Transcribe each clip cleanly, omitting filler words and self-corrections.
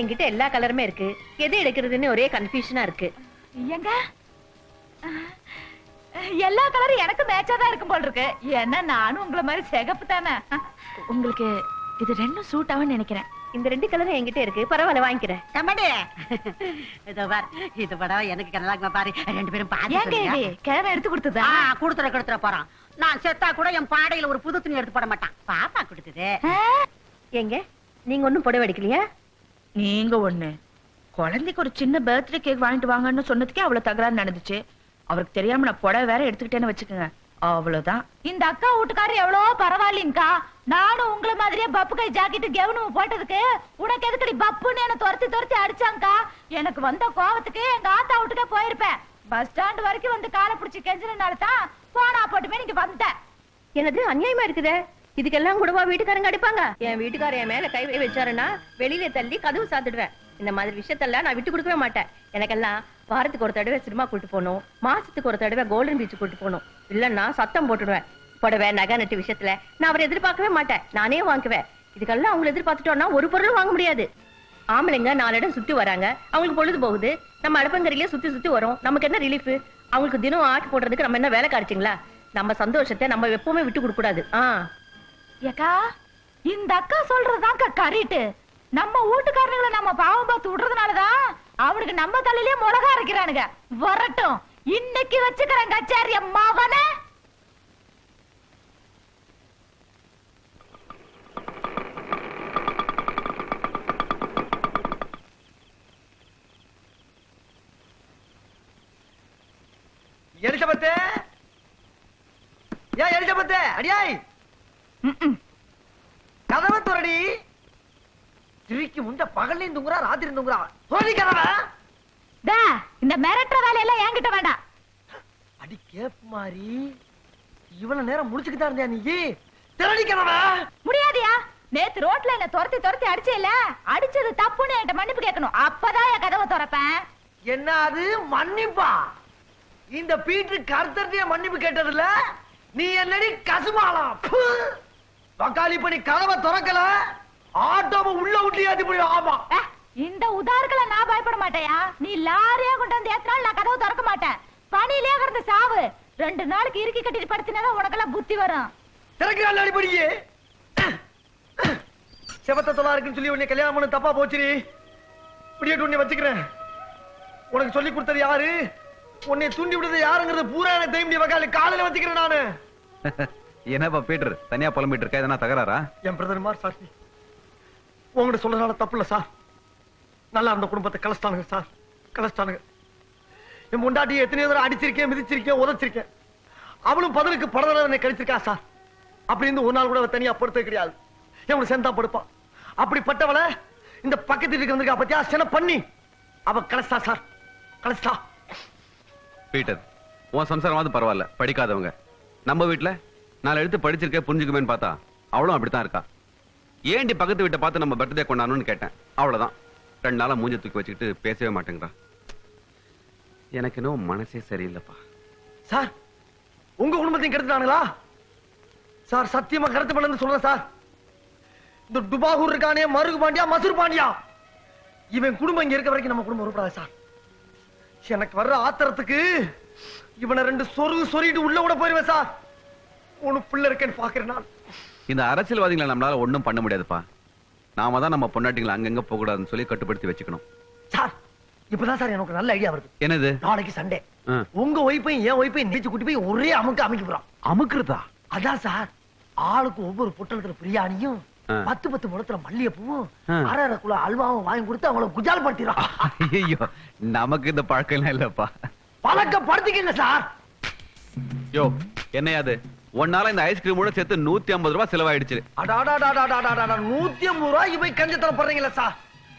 என்கிட்ட எல்லா கலருமே இருக்கு. எது எடுக்கிறதுன்னு ஒரே கன்ஃபியூஷனா இருக்கு. ஏங்க எல்லா கலரும் எனக்கு மேட்சா தான் இருக்கும் போல இருக்கு. ஏன்னா நானும் உங்களை மாதிரி சிகப்பு தானே. உங்களுக்கு இது ரெண்டும் சூட் ஆகும்னு நினைக்கிறேன். இந்த 2 கலரும் என்கிட்ட இருக்கு. பரவாயில்ல, வாங்கிக்கிறேன். தம்பி இதோ பார், இது படம் எனக்கு கனலாங்க பாரு. 2 பேரும் பாதி கிழமை எடுத்து கொடுத்ததா? கொடுத்துற போறான். நான் செத்தா கூட என் பாடையில ஒரு புது துணி எடுத்து போட மாட்டான். பாப்பா கொடுத்தது. எங்க நீங்க ஒண்ணும் புடவை அடிக்கலையா? நீங்க ஒண்ணு குழந்தைக்கு ஒரு சின்ன பர்த்டே கேக் வாங்கிட்டு வாங்கன்னு சொன்னதுக்கே அவ்வளவு தகராறு நடந்துச்சு. அவருக்கு தெரியாம நான் புடவை வேற எடுத்துக்கிட்டேன்னு வச்சுக்கோங்க, அவ்வளவுதான். இந்த அக்கா வீட்டுக்காரர் எவ்வளவு பரவாயில்லைங்கக்கா. நானும் உங்களை மாதிரியே பப்பு கை ஜாக்கெட்டு கெவனும் போட்டதுக்கு உனக்கு எதுக்கடி பப்புன்னு என்ன துரத்தி அடிச்சாங்கக்கா. எனக்கு வந்த கோவத்துக்கு எங்க ஆத்தா வீட்டுக்கே போயிருப்பேன். பஸ் ஸ்டாண்ட் வரைக்கும் வந்து காலை பிடிச்சி கெஞ்சினால தான் போனா போட்டுமே நீங்க வந்துட்டேன். எனது அநியாயமா இருக்குதே. இதுக்கெல்லாம் கூடவா வீட்டுக்காரங்க அடிப்பாங்க? என் வீட்டுக்காரர் என் மேல கை வச்சாருன்னா வெளியில தள்ளி கதவு சாத்திடுவேன். இந்த மாதிரி விஷயத்தெல்லாம் நான் விட்டு கொடுக்கவே மாட்டேன். எனக்கெல்லாம் வாரத்துக்கு ஒரு தடவை சினிமா கூட்டு போகணும், மாசத்துக்கு ஒரு தடவை கோல்டன் பீச் கூட்டு போகணும். இல்லன்னா சத்தம் போட்டுடுவேன். புடவை நகை நட்டு விஷயத்துல நான் அவரை எதிர்பார்க்கவே மாட்டேன், நானே வாங்குவேன். இதுக்கெல்லாம் அவங்களை எதிர்பார்த்துட்டோம்னா ஒரு பொருளும் வாங்க முடியாது. ஆம்பளைங்க 4 இடம் சுத்தி வராங்க, அவங்களுக்கு பொழுது போகுது. நம்ம அடுப்பங்கரையிலே சுத்தி வரோம், நமக்கு என்ன ரிலீஃப்? அவங்களுக்கு தினம் ஆக்கி போடுறதுக்கு நம்ம என்ன வேலை காரிச்சிங்களா? நம்ம சந்தோஷத்தை நம்ம எப்பவுமே விட்டு கொடுக்க கூடாது. ஏக்கா இந்த அக்கா சொல்றதுதான்க்கா கரெக்ட். நம்ம வீட்டுக்காரங்களை நம்ம பாவம் பார்த்து விடுறதுனாலதான் அவனுக்கு நம்ம தலையிலே மிளகா அரைக்கிறானுங்க. வரட்டும், இன்னைக்கு வச்சுக்கிறேன் கச்சாரிய மகனே. எலிசபெத்தே, ஏன் எலிசபெத்தே, அடியாய் கதவை துறடி. திருக்கி முண்ட பகல்லையும் தூங்குறா, ராத்திரி தூங்குறா. தோழி கதவை. இந்த மிரட்டுற வேலையெல்லாம் என்கிட்ட வேண்டாம். அடி கேப் மாதிரி இவ்வளவு நேரம் முடிச்சுக்கிட்டா இருந்தியா நீ? திரடி கதவை. முடியாதியா? நேத்து ரோட்ல என்ன துரத்தி அடிச்சேல, அடிச்சது தப்புன்னு என்கிட்ட மன்னிப்பு கேட்கணும். அப்பதான் என் கதவை திறப்பேன். என்ன அது மன்னிப்பா? இந்த பீட்டர் கருத்தர்ட்டிய மன்னிப்பு கேட்டதுல நீ என்னடி கசுமாளா? பக்காளி பண்ணி கதவை திறக்கல, ஆட்டோவை உள்ள விட்டியாதி போய். ஆமா, இந்த உதார்களை நான் பயப்பட மாட்டேயா? நீ லாரியா கொண்டு வந்து ஏத்தினாலும் நான் கதவு திறக்க மாட்டேன். பணியிலே கிடந்த சாவு 2 நாளைக்கு இறுக்கி கட்டிட்டு படுத்தினாதான் உனக்கெல்லாம் புத்தி வரும். திறக்கிறாள் அடிப்படியே. செவத்த தொலா இருக்குன்னு சொல்லி உன்னை கல்யாணம் பண்ண தப்பா போச்சுரி. இப்படியே உன்னை வச்சுக்கிறேன். உனக்கு சொல்லி கொடுத்தது யாரு, உன்னை தூண்டி விடுறது யாருங்கிறது பூரா எனக்கு தெரியும். வகால காலையில வச்சுக்கிறேன் நானு. என்னப்பா பீட்டர் தனியா புலம்பிட்டு இருக்க? எதனா தகராறா? என் பிரதர் மாதிரி சார், உங்ககிட்ட சொல்றதுனால தப்பு இல்ல சார். நல்லா இருந்த குடும்பத்தை கலஸ்டானுங்க சார், கலஸ்டானுங்க. என் முண்டாட்டி எத்தனையோ தடவை அடிச்சிருக்கேன், மிதிச்சிருக்கேன், உதச்சிருக்கேன். அவளும் பதிலுக்கு படதடவை என்னை கழிச்சிருக்கா சார். அப்படி இருந்து ஒரு நாள் கூட தனியா படுத்தது கிடையாது. என் சேர்ந்தா படுப்பா. அப்படிப்பட்டவளை இந்த பக்கத்து வீட்டுக்கு வந்திருக்கா பத்தியா, சென பண்ணி அவ கலஸ்டா சார், கலஸ்டா. பீட்டர், உன் சம்சாரமாவது பரவாயில்ல, படிக்காதவங்க. நம்ம வீட்டுல 4 எழுத்து படிச்சிருக்கேன் புரிஞ்சுக்குமேன்னு பார்த்தா அவளும் அப்படித்தான் இருக்கா. ஏண்டி பக்கத்து வீட்டை பார்த்து நம்ம பர்த்டே கொண்டாடணும்னு கேட்டேன். அவ்வளவுதான், 2 நாளா மூஞ்ச தூக்கி வச்சுக்கிட்டு பேசவே மாட்டேங்கிறா. எனக்கு இன்னும் மனசே சரியில்லைப்பா. சார், உங்க குடும்பத்தையும் கெடுத்துட்டானுங்களா சார்? சத்தியமா கருத்து பண்ணு சொல்றேன் சார். இந்த டுபாகூர் இருக்கானே, மருகு பாண்டியா, மசூர் பாண்டியா, இவன் குடும்பம் இங்க இருக்க வரைக்கும் நம்ம குடும்பம் உருப்படாது சார். எனக்கு வர்ற ஆத்திரத்துக்கு இவனை 2 சொருகிட்டு உள்ள கூட போயிருவேன் சார். உனக்கு பிள்ளை இருக்கேன்னு பாக்குறேன் நான். இந்த அரசியல்வாதிகளை நம்மளால ஒண்ணும் பண்ண முடியாதுப்பா. நாம தான் நம்ம பொண்டாட்டிகளை அங்கங்க போக கூடாதுன்னு சொல்லி கட்டுப்படுத்தி வச்சுக்கணும். சார், இப்பதான் சார் எனக்கு நல்ல ஐடியா வருது. என்னது? நாளைக்கு சண்டே உங்க ஒய்ஃபையும் என் ஒய்ஃபையும் நீச்சு கூட்டி போய் ஒரே அமைக்க போறோம். அமுக்குறதா? அதான் சார், ஆளுக்கு ஒவ்வொரு பொட்டலத்துல பிரியாணியும் 10 முழத்துல மல்லிகைப்பூவும் 1/2 கிலோ அல்வாவும் வாங்கி கொடுத்து அவங்கள குஜால் படுத்திடும். ஐயோ, நமக்கு இந்த பழக்கம் எல்லாம் இல்லப்பா. பழக்கப்படுத்திக்கங்க சார். யோ, என்னையாது ஒன்னால இந்த ஐஸ்கிரீமோட சேர்த்து 150 ரூபாய் செலவாயிடுச்சு. 150 ரூபாய் இவை கஞ்சத்தனம் பண்றீங்களா சார்?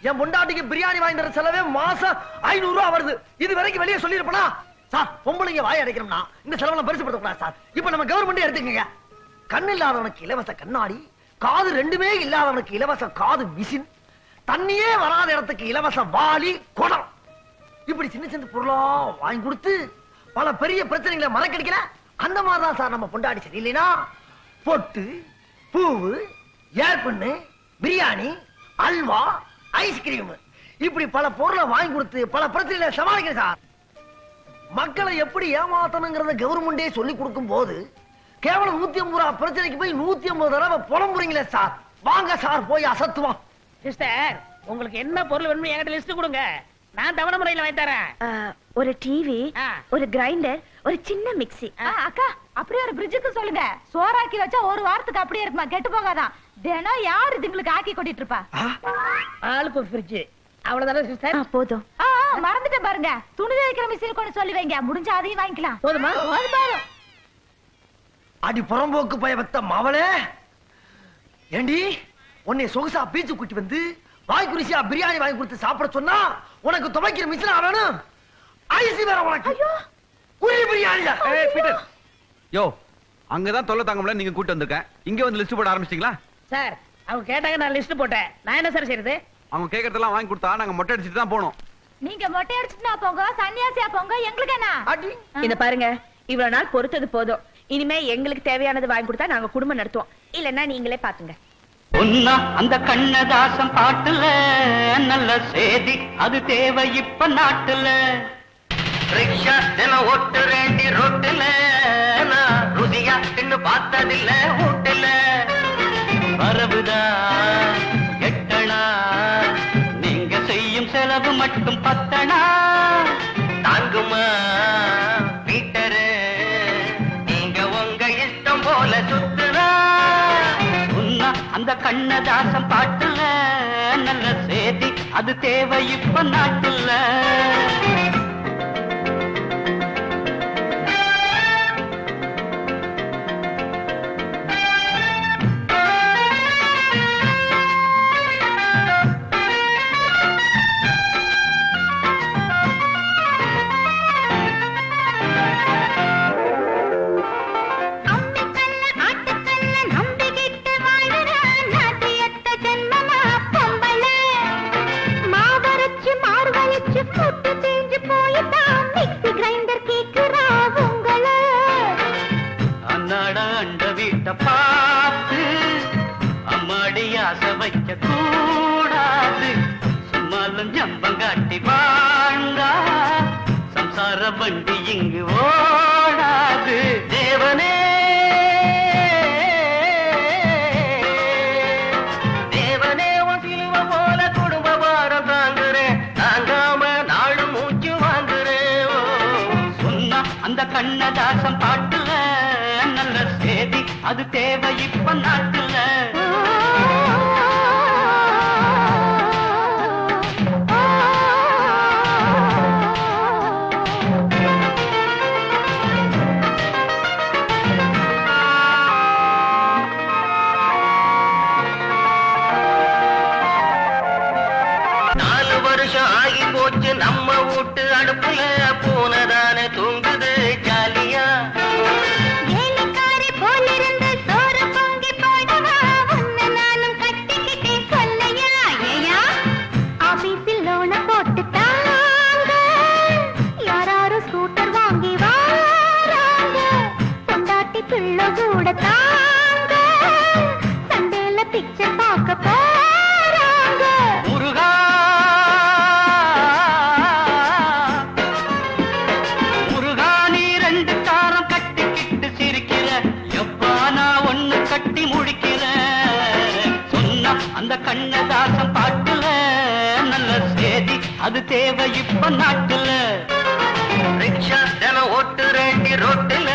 என் பொண்டாட்டிக்கு பிரியாணி வாங்கி தர செலவே மாசம் 500 ரூபாய் வருது. இது வரைக்கும் வெளியே சொல்லிருப்பா சார்? பொம்பளைங்க வாய் அடைக்கணும்னா இந்த செலவெல்லாம் பெருசுப்படுத்தக்கூடாது சார். இப்ப நம்ம கவர்மெண்ட் எடுத்துக்கங்க. கண் இல்லாதவனுக்கு இலவச கண்ணாடி, காது 2மே இல்லாதவனுக்கு இலவச காது மிஷின், தண்ணியே வராத இடத்துக்கு இலவச வாளி, குடம், இப்படி சின்ன சின்ன பொருளா வாங்கி கொடுத்து பல பெரிய பிரச்சனைகளை மறக்கடிக்கல. அந்த மாதிரிதான் சார் நம்ம பொண்டாடி சரியில்லைனா பொட்டு, பூவு, ஏர்பண்ணு, பிரியாணி, அல்வா, ஐஸ்கிரீம் இப்படி பல பொருளை வாங்கி கொடுத்து பல பிரச்சனைகளை சமாளிக்கிறேன் சார். மக்களை எப்படி ஏமாத்தணுங்கிறத கவர்மெண்டே சொல்லி கொடுக்கும் போது கேவலம் 150 ரூபா பிரச்சனைக்கு போய் 150 தடவை புலம்புறீங்களே சார். வாங்க சார் போய் அசத்துவோம். சிஸ்டர், உங்களுக்கு என்ன பொருள் வேணும்னு என்கிட்ட லிஸ்ட் கொடுங்க, நான் தவணை முறையில வாங்கி தரேன். ஒரு டிவி, ஆ. ஒரு கிரைண்டர், ஒரு சின்ன மிக்ஸி. அக்கா அப்படியே ஒரு பிரிட்ஜுக்கு சொல்லுங்க. சோறாக்கி வச்சா ஒரு வாரத்துக்கு அப்படியே இருக்குமா, கெட்டு போகாதான். தினம் யார் இதுங்களுக்கு ஆக்கி கொட்டிட்டு இருப்பா? ஆளுக்கு ஒரு ஃப்ரிட்ஜ், அவ்வளவுதானே சிஸ்டர்? போதும். மறந்துட்டேன் பாருங்க, துணி துவைக்கிற மிஷின் கொண்டு சொல்லி வைங்க, முடிஞ்சா அதையும் வாங்கிக்கலாம். போதுமா? போதும். அடி புறம்போக்கு பயபத்த மாவளே, ஏண்டி உன்னை சொகுசா பீச்சு கூட்டி வந்து வாய்க்குரிசியா பிரியாணி வாங்கி கொடுத்து சாப்பிட சொன்னா உனக்கு துவைக்கிற மிஷினா வேணும், ஐசி வேற உனக்கு. குருவி பிரியாணி தான். பீட்டர், யோ அங்கதான் தொல்லை தாங்க முடியல, நீங்க கூட்டி வந்திருக்கேன். இங்க வந்து லிஸ்ட் போட ஆரம்பிச்சிட்டீங்களா? சார், அவங்க கேட்டாங்க, நான் லிஸ்ட் போட்டேன். நான் என்ன சார் செய்யறது? அவங்க கேட்கறதெல்லாம் வாங்கி கொடுத்தா நாங்க மொட்டை அடிச்சுட்டு தான் போனோம். நீங்க மொட்டை அடிச்சுட்டுனா போங்க, சன்னியாசியா போங்க, எங்களுக்கு என்ன? அடி இந்த பாருங்க, இவ்வளவு நாள் பொறுத்தது போதும். இனிமே எங்களுக்கு தேவையானது வாங்கி கொடுத்தா நாங்க குடும்பம் நடத்துவோம், இல்லன்னா நீங்களே பாத்துங்க. ஒன்னா அந்த கண்ணதாசம் பாட்டுல நல்ல சேதி அது தேவை இப்ப நாட்டுல. ரிக்ஷா தினம் ஓட்டு ரேண்டி ரோட்டுல நான் ருசியா தின்னு பார்த்ததில்ல வீட்டுல. வரவுதா எட்டணா நீங்க செய்யும் செலவு மட்டும் 10 தாங்குமா வீட்டரு, நீங்க உங்க இஷ்டம் போல சுத்துறா. அந்த கண்ணதாசம் பாட்டுல நல்ல சேதி அது தேவை இப்ப நாட்டுல. பார்த்து அம்மாடி ஆசை வைக்க கூடாது, சும்மாலும் ஜம்பங்காட்டி வாழ்ந்தா சம்சார வண்டி இங்கு ஓடாது. தேவனே தேவனே உன் சிலுவ போல குடும்ப பாரம் தாங்குறேன், தாங்காம நாளும் மூச்சு வாங்குறேன். சொன்னா அந்த கண்ணதாசம் பாட்டுல நல்ல சேதி அது தேவை இப்ப நாட்டுல. ஆகி போச்சு நம்ம வீட்டு அடுப்புல பூனதானே தூங்குது ஜாலியா. அந்த கண்ணதாசம் பாட்டுல நல்ல சேதி அது தேவை இப்ப நாட்டுல. ரிக்ஷா தினம் ஓட்டு ரேண்டி ரோட்டுல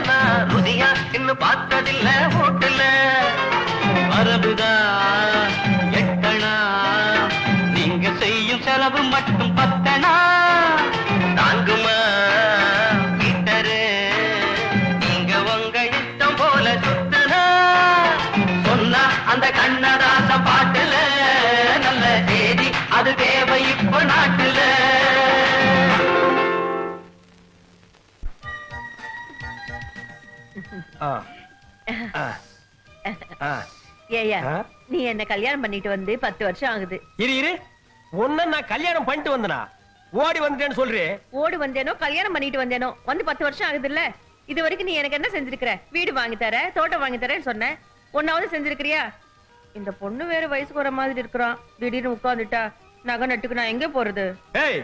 நான் ருசியா இன்னும் பார்த்ததில்ல வீட்டுல. வரவுதா எட்டணா நீங்க செய்யும் செலவு மட்டும் 10 தாங்குமா வீட்டரு, நீங்க உங்க இஷ்டம் போல சுத்துனா. சொன்னா அந்த கண்ணதாச பாட்டுல நல்ல சேதி அது தேவை இப்ப நாட்டுல. ஏய்யா, நீ என்ன கல்யாணம் பண்ணிட்டு வந்து 10 வருஷம் ஆகுது. இரு உன்ன நான் கல்யாணம் பண்ணிட்டு வந்தனா ஓடி வந்துட்டேன்னு சொல்றேன். ஓடி வந்தேனோ கல்யாணம் பண்ணிட்டு வந்தேனோ வந்து 10 வருஷம் ஆகுது இல்ல. இது வரைக்கும் நீ எனக்கு என்ன செஞ்சிருக்கிற? வீடு வாங்கி தர, தோட்டம் வாங்கி தரேன்னு சொன்ன, ஒன்னாவது செஞ்சிருக்கிறியா? இந்த பொண்ணு வேற வயசுக்கு வர மாதிரி இருக்கிறான், திடீர்னு உட்கார்ந்துட்டா நகை நட்டுக்கு நான் எங்க போறது? ஏய்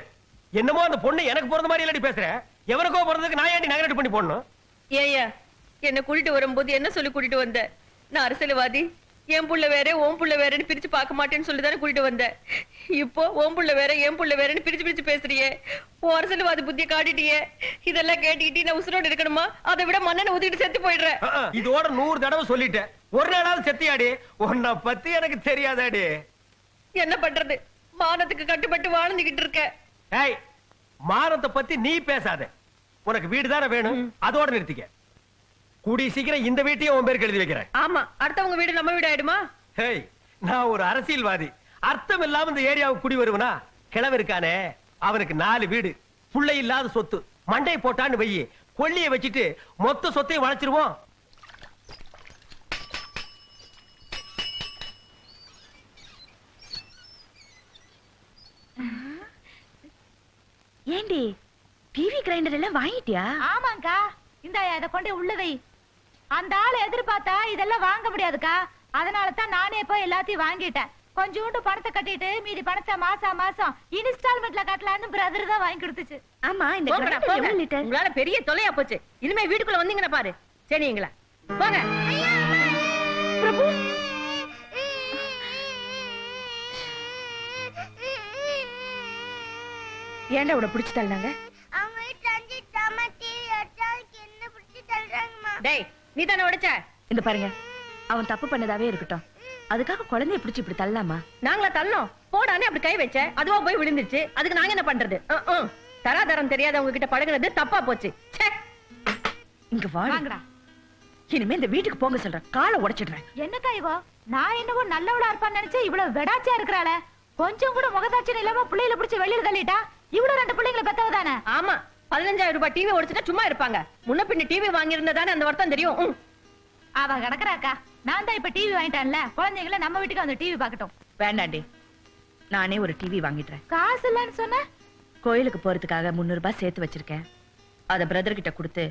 என்னமோ அந்த பொண்ணு எனக்கு பிறந்த மாதிரி இல்லடி பேசுற. எவனுக்கோ பிறந்ததுக்கு நான் ஏன்டி நகை நட்டு பண்ணி போடணும்? ஏய்யா, என்ன கூட்டிட்டு வரும்போது என்ன சொல்லி கூட்டிட்டு வந்த? நான் அரசியல்வாதி, என் புள்ள வேற உன் புள்ள வேறன்னு பிரிச்சு பார்க்க மாட்டேன்னு சொல்லிதானே கூட்டிட்டு வந்த. இப்போ உன் புள்ள வேற என் புள்ள வேறன்னு பிரிச்சு பிரிச்சு பேசுறியே. உன் அரசியல்வாதி புத்திய காட்டிட்டியே. இதெல்லாம் கேட்டுக்கிட்டு நான் உசுரோடு இருக்கணுமா? அதை விட மண்ணெண்ணை ஊத்திட்டு செத்து போயிடுறேன். இதோட 100 தடவை சொல்லிட்டேன். ஒரு நாளாவது செத்தியாடி? உன்னை பத்தி எனக்கு தெரியாதாடி. என்ன பண்றது? மானத்துக்கு கட்டுப்பட்டு வாழ்ந்துகிட்டு இருக்க. ஏய் மானத்தை பத்தி நீ பேசாத. உனக்கு வீடு தானே வேணும், அதோட நிறுத்திக்க. கூடி சீக்கிரம் இந்த வீட்டையும் உன் பேருக்கு எழுதி வைக்கிறேன். ஆமா, அடுத்தவங்க வீடு நம்ம வீடு ஆயிடுமா? ஹேய் நான் ஒரு அரசியல்வாதி. அர்த்தம் இல்லாம இந்த ஏரியாவுக்கு குடி வருவனா? கிழவன் இருக்கானே அவனுக்கு 4 வீடு, புள்ளை இல்லாத சொத்து. மண்டை போட்டான்னு வையி, கொள்ளிய வச்சுட்டு மொத்த சொத்தையும் வளைச்சிருவோம். ஏண்டி டிவி கிரைண்டர் எல்லாம் வாங்கிட்டியா? ஆமாங்கா, இந்த இத கொண்டு உள்ள வை. அந்த ஆளை எதிர்பார்த்தா இதெல்லாம் வாங்க முடியாதுக்கா. அதனால தான் நானே போய் எல்லாத்தையும் வாங்கிட்டேன். கொஞ்சோண்டு பணத்தை கட்டிட்டு மீதி பணத்தை மாசம் மாசம் இன்ஸ்டால்மெண்ட்ல கட்டலாம்னு பிரதர் தான் வாங்கி கொடுத்துச்சு. ஆமா, இந்த போங்கடா, கிரைண்டர் போங்க. எவ்வளவு லிட்டர்? உங்களால பெரிய தொலையா போச்சு. இனிமே வீட்டுக்குள்ள வந்தீங்கன்னா பாரு சரிங்களா? போங்க. பிரபு, ஏன்டா உன பிடிச்சு தள்ளாங்க? டேய், நீ தானே உடைச்ச? இந்த பாருங்க, அவன் தப்பு பண்ணதாவே இருக்கட்டும். அதுக்காக குழந்தைய பிடிச்சு இப்படி தள்ளலாமா? நாங்களா தள்ளோம்? போடானே அப்படி கை வச்ச, அதுவா போய் விழுந்துருச்சு. அதுக்கு நாங்க என்ன பண்றது? தராதரம் தெரியாதவங்க கிட்ட பழகுனது தப்பா போச்சு. ச்சே. இங்க வாங்கடா. இனிமே இந்த வீட்டுக்கு போங்க சொல்றேன், காலை உடைச்சிடுறேன். என்னக்கா இவோ? நான் என்னவோ நல்லவளா இருப்பான்னு நினைச்சேன். இவ்வளவு வெடாச்சியா இருக்கிறாளே. கொஞ்சம் கூட முகதாட்சியம் இல்லாம பிள்ளைகளை பிடிச்சு வெளியில தள்ளிட்டா. இவ்வளவு 2 பிள்ளைங்களை பெத்தவதானே? ஆமா, 15,000 ரூபாய் டிவி ஓடிச்சுட்டா சும்மா இருப்பாங்க? முன்ன பின்ன டிவி வாங்கி இருந்தானே அந்த வருத்தம் தெரியும். அவ கிடக்குறாக்கா. நான் தான் இப்ப டிவி வாங்கிட்டேன்ல, குழந்தைங்கள நம்ம வீட்டுக்கு வந்து டிவி பாக்கட்டும். வேண்டாண்டி, நானே ஒரு டிவி வாங்கிடுறேன். காசு இல்லன்னு சொன்ன? கோயிலுக்கு போறதுக்காக 300 ரூபாய் சேர்த்து வச்சிருக்கேன். அத பிரதர் கிட்ட கொடுத்து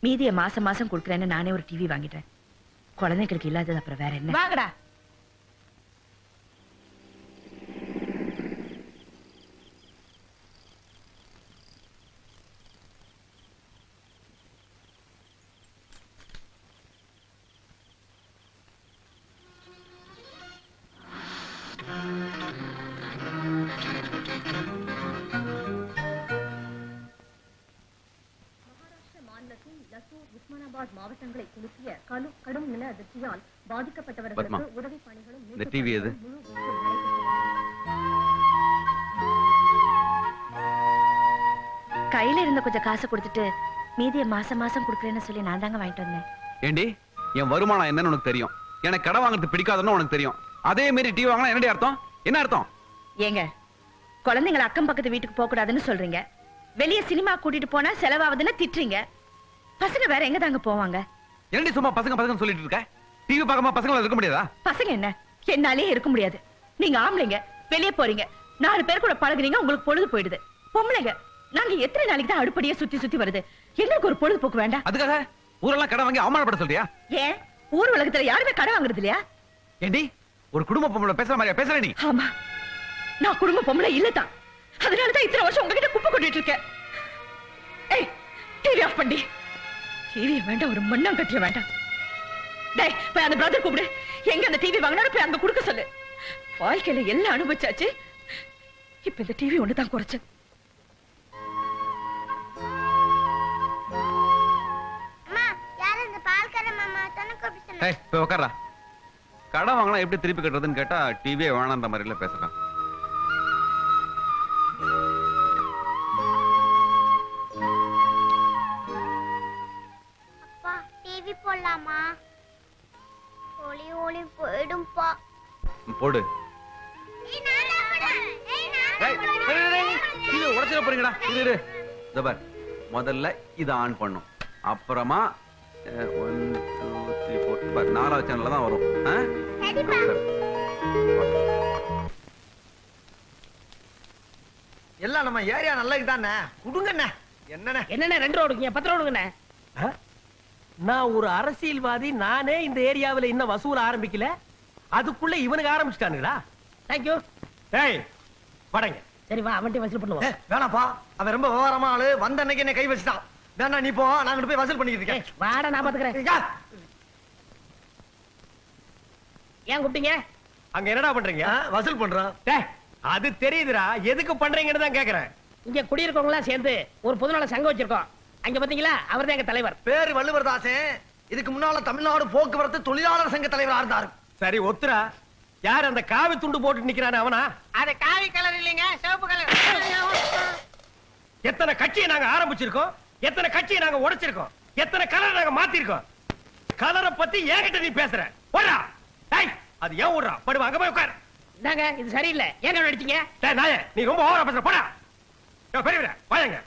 மீதிய மாசம் மாசம் கொடுக்கறேன்னு நானே ஒரு டிவி வாங்கிடுறேன். குழந்தைகளுக்கு இல்லாதது அப்புறம் வேற என்ன? வாங்கடா. உஸ்மானாபாத் மாவட்டங்களை குலுக்கிய கடும் நில அதிர்ச்சியால் பத்மா, பாதிக்கப்பட்டவர்களுக்கு உதவி பணிகளும் இந்த டிவி எது? கையில இருந்த கொஞ்சம் காசை கொடுத்துட்டு மீதிய மாசம் மாசம் கொடுக்கறேன்னு சொல்லி நான் தாங்க வாங்கிட்டு வந்தேன். ஏண்டி, என் வருமானம் என்னன்னு உனக்கு தெரியும். எனக்கு கடை வாங்குறது பிடிக்காதுன்னு உனக்கு தெரியும். அதே மாதிரி டிவி வாங்கினா என்னடி அர்த்தம்? என்ன அர்த்தம்? ஏங்க, குழந்தைங்களை அக்கம் பக்கத்து வீட்டுக்கு போக கூடாதுன்னு சொல்றீங்க. வெளியே சினிமா கூட்டிட்டு போனா செலவாகுதுன்னு திட்டுறீங்க. பசங்க வேற எங்க தாங்க போவாங்க? என்னடி சும்மா பசங்க பசங்க சொல்லிட்டு இருக்க? டிவி பார்க்காம பசங்களால இருக்க முடியாதா? பசங்க என்ன, என்னாலே இருக்க முடியாது. நீங்க ஆம்பளைங்க வெளியே போறீங்க, 4 பேர் கூட பழகுறீங்க, உங்களுக்கு பொழுது போயிடுது. பொம்பளைங்க நாங்க எத்தனை நாளைக்கு தான் அடுப்படியே சுத்தி சுத்தி வருது? எங்களுக்கு ஒரு பொழுதுபோக்கு வேண்டாம்? அதுக்காக ஊரெல்லாம் கடை வாங்கி அவமானப்பட சொல்றியா? ஏன், ஊர் உலகத்துல யாருமே கடை வாங்குறது இல்லையா? ஏண்டி, ஒரு குடும்ப பொம்பளை பேசுற மாதிரியா பேசுற நீ? ஆமா, நான் குடும்ப பொம்பளை இல்லதான். அதனாலதான் இத்தனை வருஷம் உங்ககிட்ட குப்பை கொட்டிட்டு இருக்கேன். ஏய், டிவி ஆஃப் பண்ணி. டிவி வேண்டாம், ஒரு மண்ணாங்கட்டிய வேண்டாம். டேய், போய் அந்த பிரதர் கூப்பிடு. எங்க அந்த டிவி வாங்கினாலும் போய் அங்க கொடுக்க சொல்லு. வாழ்க்கையில எல்லாம் அனுபவிச்சாச்சு, இப்ப இந்த டிவி ஒண்ணுதான் குறைச்சு. ஏய், போய் உட்கார்றா. கடை வாங்கினா எப்படி திருப்பி கட்டுறதுன்னு கேட்டா டிவியே வேணான்ற மாதிரி எல்லாம் பேசுறான். அப்பா, டிவி போடலாமா? ஒளி ஒளி போயிடும்பா. போடு. டிவி உடைச்சிட போறீங்கடா. இரு. இதோ பார், முதல்ல இதை ஆன் பண்ணும், அப்புறமா 1 2 3 4 பார், 4வது சேனல்ல தான் வரும். எல்லாம் நம்ம ஏரியா நல்லது தானே, குடுங்கண்ணே. என்னண்ணே என்னண்ணே 2 ரோடுங்க 10 ரோடுங்கண்ணே. நான் ஒரு அரசியல்வாதி, நானே இந்த ஏரியாவுல இன்னும் வசூல் ஆரம்பிக்கல, அதுக்குள்ள இவனுக்கு ஆரம்பிச்சிட்டானுங்களா? தேங்க்யூ. ஏய், வடங்க. சரி வா அவன்கிட்ட வசூல் பண்ணுவோம். வேணாப்பா, அவன் ரொம்ப விவகாரமா ஆளு. வந்த அன்னைக்கு என்ன கை வச்சுட்டான். வேணா நீ போ, நான் அங்கிட்டு போய் வசூல் பண்ணிட்டு இருக்கேன். வாடா நான் பாத்துக்கிறேன். ஏன் கூப்பிட்டீங்க? அங்க என்னடா பண்றீங்க? வசூல் பண்றான். டேய், அது தெரியுதுடா, எதுக்கு பண்றீங்கன்னு தான் கேக்குறேன். இங்க குடியிருக்கவங்க எல்லாம் சேர்ந்து ஒரு பொதுநல சங்கம் வச்சிருக்கோம். அங்க பாத்தீங்களா, அவர்தான் எங்க தலைவர். பேரு வள்ளுவர் தாசன். இதுக்கு முன்னால தமிழ்நாடு போக்குவரத்து தொழிலாளர் சங்க தலைவரா இருந்தாரு. சரி ஒத்துரா. யார் அந்த காவி துண்டு போட்டு நிக்கிறானே அவனா? அது காவி கலர் இல்லைங்க, சிவப்பு கலர். எத்தனை கட்சியை நாங்க ஆரம்பிச்சிருக்கோம், எத்தனை கட்சியை நாங்க உடைச்சிருக்கோம், எத்தனை கலர் நாங்க மாத்திருக்கோம். கலரை பத்தி ஏகிட்ட நீ பேசுற? போடா. டேய், அது ஏன் ஓடுறா? படுவா, அங்க போய் உட்கார். இந்தாங்க இது சரியில்லை. ஏங்க நடிச்சீங்க? டேய் நாயே, நீ ரொம்ப ஓவரா பேசுற. போடா. பெரியவரே வாங்க.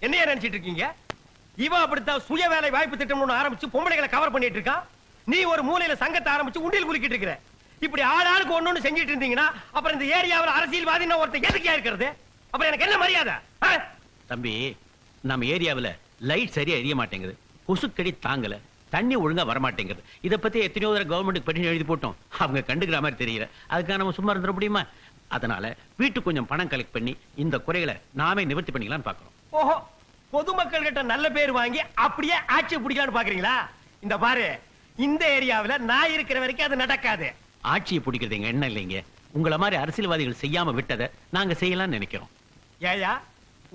என்னைய நினைச்சிட்டு இருக்கீங்க? இவன் அப்படித்தான் சுய வேலை வாய்ப்பு திட்டம் ஆரம்பிச்சு பொம்பளைகளை கவர் பண்ணிட்டு இருக்கான். நீ ஒரு மூலையில சங்கத்தை ஆரம்பிச்சு உண்டியல் குலுக்கிட்டு இருக்கிற. இப்படி ஆளாளுக்கு ஒண்ணு செஞ்சிட்டு இருந்தீங்கன்னா அப்புறம் இந்த ஏரியாவில் அரசியல்வாதின்னு ஒருத்தர் எதுக்கா இருக்கிறது? அப்புறம் எனக்கு என்ன மரியாதை? தம்பி, நம்ம ஏரியாவுல லைட் சரியா எரிய மாட்டேங்குது, கொசுக்கடி தாங்கல, தண்ணி ஒழுங்கா வர மாட்டேங்குது. இத பத்தி எத்தனையோ தடவை கவர்மெண்ட்டுக்கு பெட்டிஷன் எழுதி போட்டோம். அவங்க கண்டுக்கிற மாதிரி தெரியல. அதுக்காக நம்ம சும்மா இருந்துட முடியுமா? அதனால வீட்டுக்கு கொஞ்சம் பணம் கலெக்ட் பண்ணி இந்த குறைகளை நாமே நிவர்த்தி பண்ணிக்கலாம்னு பாக்குறோம். ஓஹோ, பொதுமக்கள் கிட்ட நல்ல பேர் வாங்கி அப்படியே ஆட்சி பிடிக்கலாம்னு பாக்குறீங்களா? இந்த பாரு, இந்த ஏரியாவுல நான் இருக்கிற வரைக்கும் அது நடக்காது. ஆட்சியை பிடிக்கிறது எங்க எண்ணம் இல்லைங்க. உங்கள மாதிரி அரசியல்வாதிகள் செய்யாம விட்டதை நாங்க செய்யலாம்னு நினைக்கிறோம். ஏயா,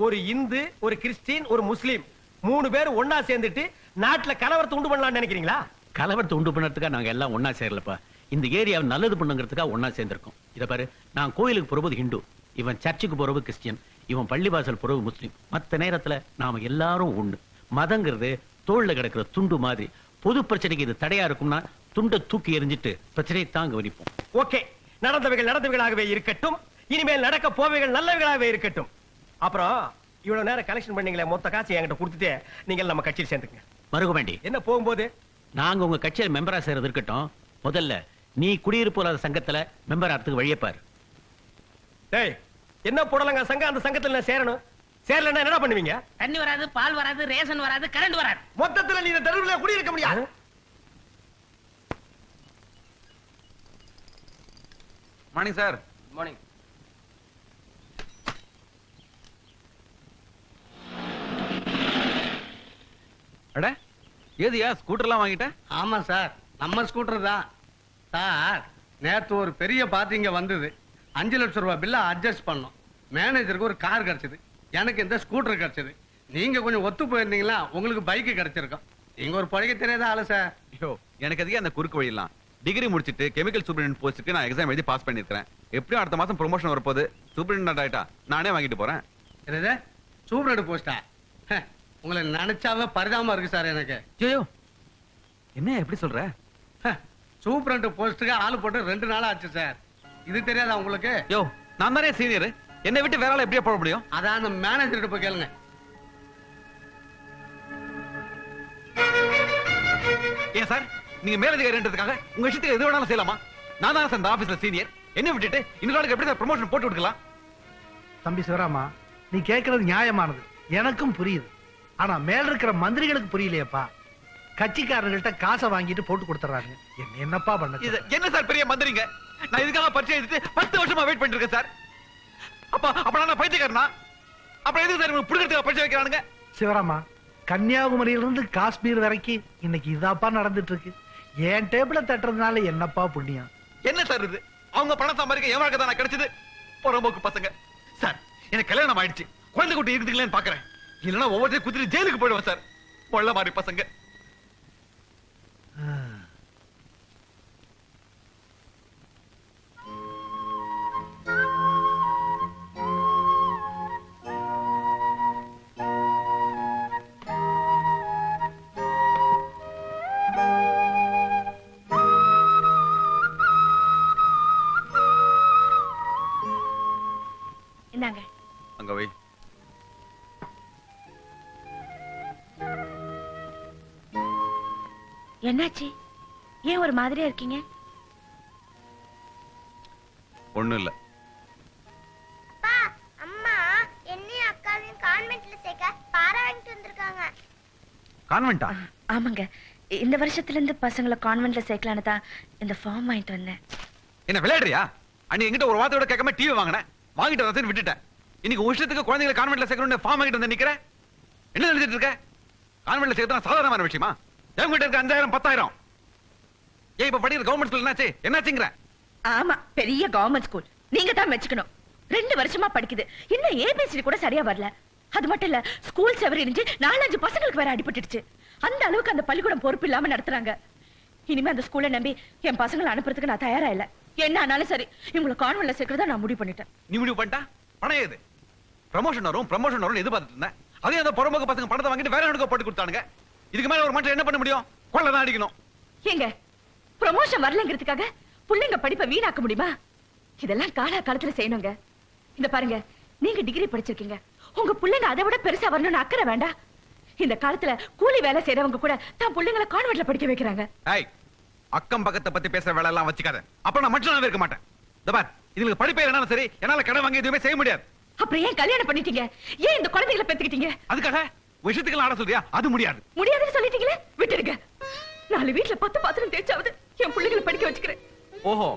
ஒரு இந்து, ஒரு கிறிஸ்டின், ஒரு முஸ்லீம் 3 பேர் ஒன்னா சேர்ந்துட்டு நாட்டுல கலவரத்தை உண்டு பண்ணலாம்னு நினைக்கிறீங்களா? கலவரத்தை உண்டு பண்ணறதுக்காக நாங்க எல்லாம் ஒன்னா சேரலப்பா. இந்த ஏரியாவை நல்லது பண்ணுங்கிறதுக்காக ஒன்னா சேர்ந்திருக்கோம். இத பாரு, நான் கோயிலுக்கு போறது ஹிந்து, இவன் சர்ச்சுக்கு போறது கிறிஸ்டியன், இவன் பள்ளிவாசல் போறது முஸ்லீம். மத்த நேரத்துல நாம எல்லாரும் ஒண்ணு. மதங்கிறது தோல்ல கிடக்கிற துண்டு மாதிரி. பொது பிரச்சனைக்கு இது தடையா இருக்கும்னா துண்டை தூக்கி எறிஞ்சிட்டு பிரச்சனையை தான் கவனிப்போம். ஓகே, நடந்தவைகள் நடந்தவைகளாகவே இருக்கட்டும். இனிமேல் நடக்க போவைகள் நல்லவைகளாகவே இருக்கட்டும். அப்புறம் இவ்வளவு நேரம் கலெக்ஷன் பண்ணீங்களே, மொத்த காசு என்கிட்ட கொடுத்துட்டு நீங்கள் நம்ம கட்சியில் சேர்ந்துக்குங்க. மருகவேண்டி, என்ன போகும்போது நாங்க உங்க கட்சியில் மெம்பரா சேர்றது இருக்கட்டும். முதல்ல நீ குடியிருப்பு இல்லாத சங்கத்துல மெம்பர் ஆகிறதுக்கு வழியை பாரு. டேய், என்ன போடலங்க சங்கம், அந்த சங்கத்துல நான் சேரணும். சேரலன்னா என்ன பண்ணுவீங்க? தண்ணி வராது, பால் வராது, ரேஷன் வராது, கரண்ட் வராது. மொத்தத்துல நீ இந்த தெருவுல குடியிருக்க முடியாது. Morning sir. மார்னிங். அட, ஏதியா ஸ்கூட்டர்லாம் வாங்கிட்ட? ஆமா சார், நம்ம ஸ்கூட்டர் தான் சார். நேத்து ஒரு பெரிய பார்ட்டி இங்க வந்தது. 5 லட்சம் ரூபாய் பில்ல அட்ஜஸ்ட் பண்ணோம். மேனேஜருக்கு ஒரு கார் கிடைச்சது, எனக்கு இந்த ஸ்கூட்டர் கிடைச்சது. நீங்க கொஞ்சம் ஒத்து போயிருந்தீங்களா உங்களுக்கு பைக் கிடைச்சிருக்கும். நீங்க ஒரு பழக தெரியாத ஆளு சார். ஐயோ, எனக்கு அதுக்கே அந்த குறுக்கு வழியெல்லாம். டிகிரி முடிச்சிட்டு கெமிக்கல் சூப்பரிண்டென்ட் போஸ்ட்டுக்கு நான் எக்ஸாம் எழுதி பாஸ் பண்ணிருக்கேன். எப்படியும் அடுத்த மாசம் ப்ரொமோஷன் வரப்போகுது. சூப்பரிண்டென்ட் ஆயிட்டா நானே வாங்கிட்டு போறேன். என்னது, சூப்பரண்ட் போஸ்டா? உங்களை நினைச்சாவே பரிதாபமா இருக்கு சார் எனக்கு. ஐயோ, என்ன எப்படி சொல்ற? சூப்பரண்ட் போஸ்ட்டுக்கு ஆளு போட்டு 2 நாள் ஆச்சு சார். இது தெரியாதா உங்களுக்கு? யோ, நான் தானே சீனியர், என்னை விட்டு வேற ஆள எப்படியே போட முடியும்? அதான் அந்த மேனேஜர்கிட்ட போய் கேளுங்க. ஏன் சார், நீங்க மேலதிகாரின்றதுக்காக உங்க இஷ்டத்துக்கு எது வேணாலும் செய்யலாமா? நான் தான் சார் இந்த ஆபீஸ்ல சீனியர். என்ன விட்டுட்டு இன்னொரு எப்படி சார் ப்ரமோஷன் போட்டு விட்டுக்கலாம்? தம்பி சிவராமா, நீ கேட்கறது நியாயமானது, எனக்கும் புரியுது. ஆனா மேல இருக்கிற மந்திரிகளுக்கு புரியலையப்பா. கட்சிக்காரர்கள்ட்ட காசை வாங்கிட்டு போட்டு கொடுத்துறாங்க. என்னப்பா பண்ண? இது என்ன சார் பெரிய மந்திரிங்க? நான் இதுக்காக பரிச்சை எழுதிட்டு 10 வருஷமா வெயிட் பண்ணிட்டு இருக்கேன் சார். அப்ப நான் பைத்தியக்காரனா? அப்புறம் எதுக்கு சார் இவங்க புடிக்கிறதுக்கு பரிச்சை வைக்கிறானுங்க? சிவராமா, கன்னியாகுமரியிலிருந்து காஷ்மீர் வரைக்கும் இன்னைக்கு இதாப்பா நடந்துட்டு இருக்கு. என் டேபிள தட்டுறதுனால என்னப்பா புண்ணியம்? என்ன சார் இது? அவங்க பணம் சம்பாதிக்க என் வாழ்க்கை தான் கிடைச்சது. புறம்போக்கு பசங்க சார். எனக்கு கல்யாணம் ஆயிடுச்சு, குழந்தை குட்டி இருக்குதுங்களேன்னு பாக்குறேன். இல்லைன்னா ஒவ்வொருத்தையும் குதிரை ஜெயிலுக்கு போயிடுவேன் சார். கொள்ள மாதிரி பசங்க. இந்தாங்க. அங்க வை. என்னாச்சு? ஏன் ஒரு மாதிரியா இருக்கீங்க? ஒண்ணும் இல்ல. அப்பா, அம்மா என்னையும் அக்காவையும் கான்வென்ட்ல சேர்க்க பாறை வாங்கிட்டு வந்திருக்காங்க. கான்வென்ட்டா? ஆமாங்க, இந்த வருஷத்துல இருந்து பசங்களை கான்வென்ட்ல சேர்க்கலான்னு தான் இந்த ஃபார்ம் வாங்கிட்டு வந்தேன். என்ன விளையாடுறியா? அன்னைக்கு என்கிட்ட ஒரு வார்த்தையோட கேட்காம டிவி வாங்கினேன், வாங்கிட்டு வரதுன்னு விட்டுட்டேன். இன்னைக்கு ஒரு விஷயத்துக்கு குழந்தைகளை கான்வென்ட்ல சேர்க்கணும்னு ஃபார்ம் ஆகிட்டு வந்து நிக்கிறேன். என்ன நினைச்சிட்டு இருக்க? கான்வென்ட்ல சேர்த்தா சாதாரணமான விஷயமா? என்கிட்ட இருக்க 5000 10,000. ஏன் இப்ப படிக்கிற கவர்மெண்ட் ஸ்கூல் என்னாச்சுங்கிற? ஆமா, பெரிய கவர்மெண்ட் ஸ்கூல். நீங்க தான் மெச்சுக்கணும். 2 வருஷமா படிக்குது, இன்னும் ஏபிசிடி கூட சரியா வரல. அது மட்டும் இல்ல, ஸ்கூல் செவரி இருந்து 4-5 பசங்களுக்கு வேற அடிபட்டுடுச்சு. அந்த அளவுக்கு அந்த பள்ளிக்கூடம் பொறுப்பு இல்லாம நடத்துறாங்க. இனிமே அந்த ஸ்கூல்ல நம்பி என் பசங்களை அனுப்புறதுக்கு நான் தயாரா இல்ல. என்ன ஆனாலும் சரி, இவங்களை கான்வென்ட்ல சேர்க்கறதா நான் முடிவு பண்ணிட்டேன். நீ முடிவு பண்ணிட்டா? பணம் ஏது? ப்ரமோஷன் வரும் எதிர்பார்த்துட்டு இருந்தேன். அதே அந்த புறம்போக்கு பசங்க பணத்தை வாங்கிட்டு வேற எனக்கு போட்டு கொடுத்தானுங்க. இதுக்கு மேல ஒரு மனுஷன் என்ன பண்ண முடியும்? கொள்ளதான் அடிக்கணும். ஏங்க, ப்ரமோஷன் வரலங்கிறதுக்காக புள்ளைங்க படிப்பை வீணாக்க முடியுமா? இதெல்லாம் கால காலத்துல செய்யணுங்க. இந்த பாருங்க, நீங்க டிகிரி படிச்சிருக்கீங்க, உங்க புள்ளைங்க அதை விட பெருசா வரணும்னு அக்கறை வேண்டாம். இந்த காலத்துல கூலி வேலை செய்யறவங்க கூட தான் புள்ளைங்களை கான்வென்ட்ல படிக்க வைக்கிறாங்க. ஏய், அக்கம் பக்கத்தை பத்தி பேசுற வேலை எல்லாம் வச்சுக்காத. அப்புறம் நான் மனுஷனாவே இருக்க மாட்டேன். இந்த பார், இதுங்களுக்கு படிப்பே இல்லைனாலும் சரி, என்னால கடன் வாங்கி எதுவுமே செய்ய முடியாது. அப்புறம் ஏன் கல்யாணம் பண்ணிட்டீங்க? ஏன் இந்த குழந்தைகளை பெத்துக்கிட்டீங்க? அதுக்காக விஷயத்துக்கு ஆட சொல்றியா? அது முடியாது. முடியாதுன்னு சொல்லிட்டீங்களே, விட்டுடுங்க. 4 வீட்டுல 10 பாத்திரம் தேய்ச்சாவது என் பிள்ளைகளை படிக்க வச்சுக்கிறேன். ஓஹோ,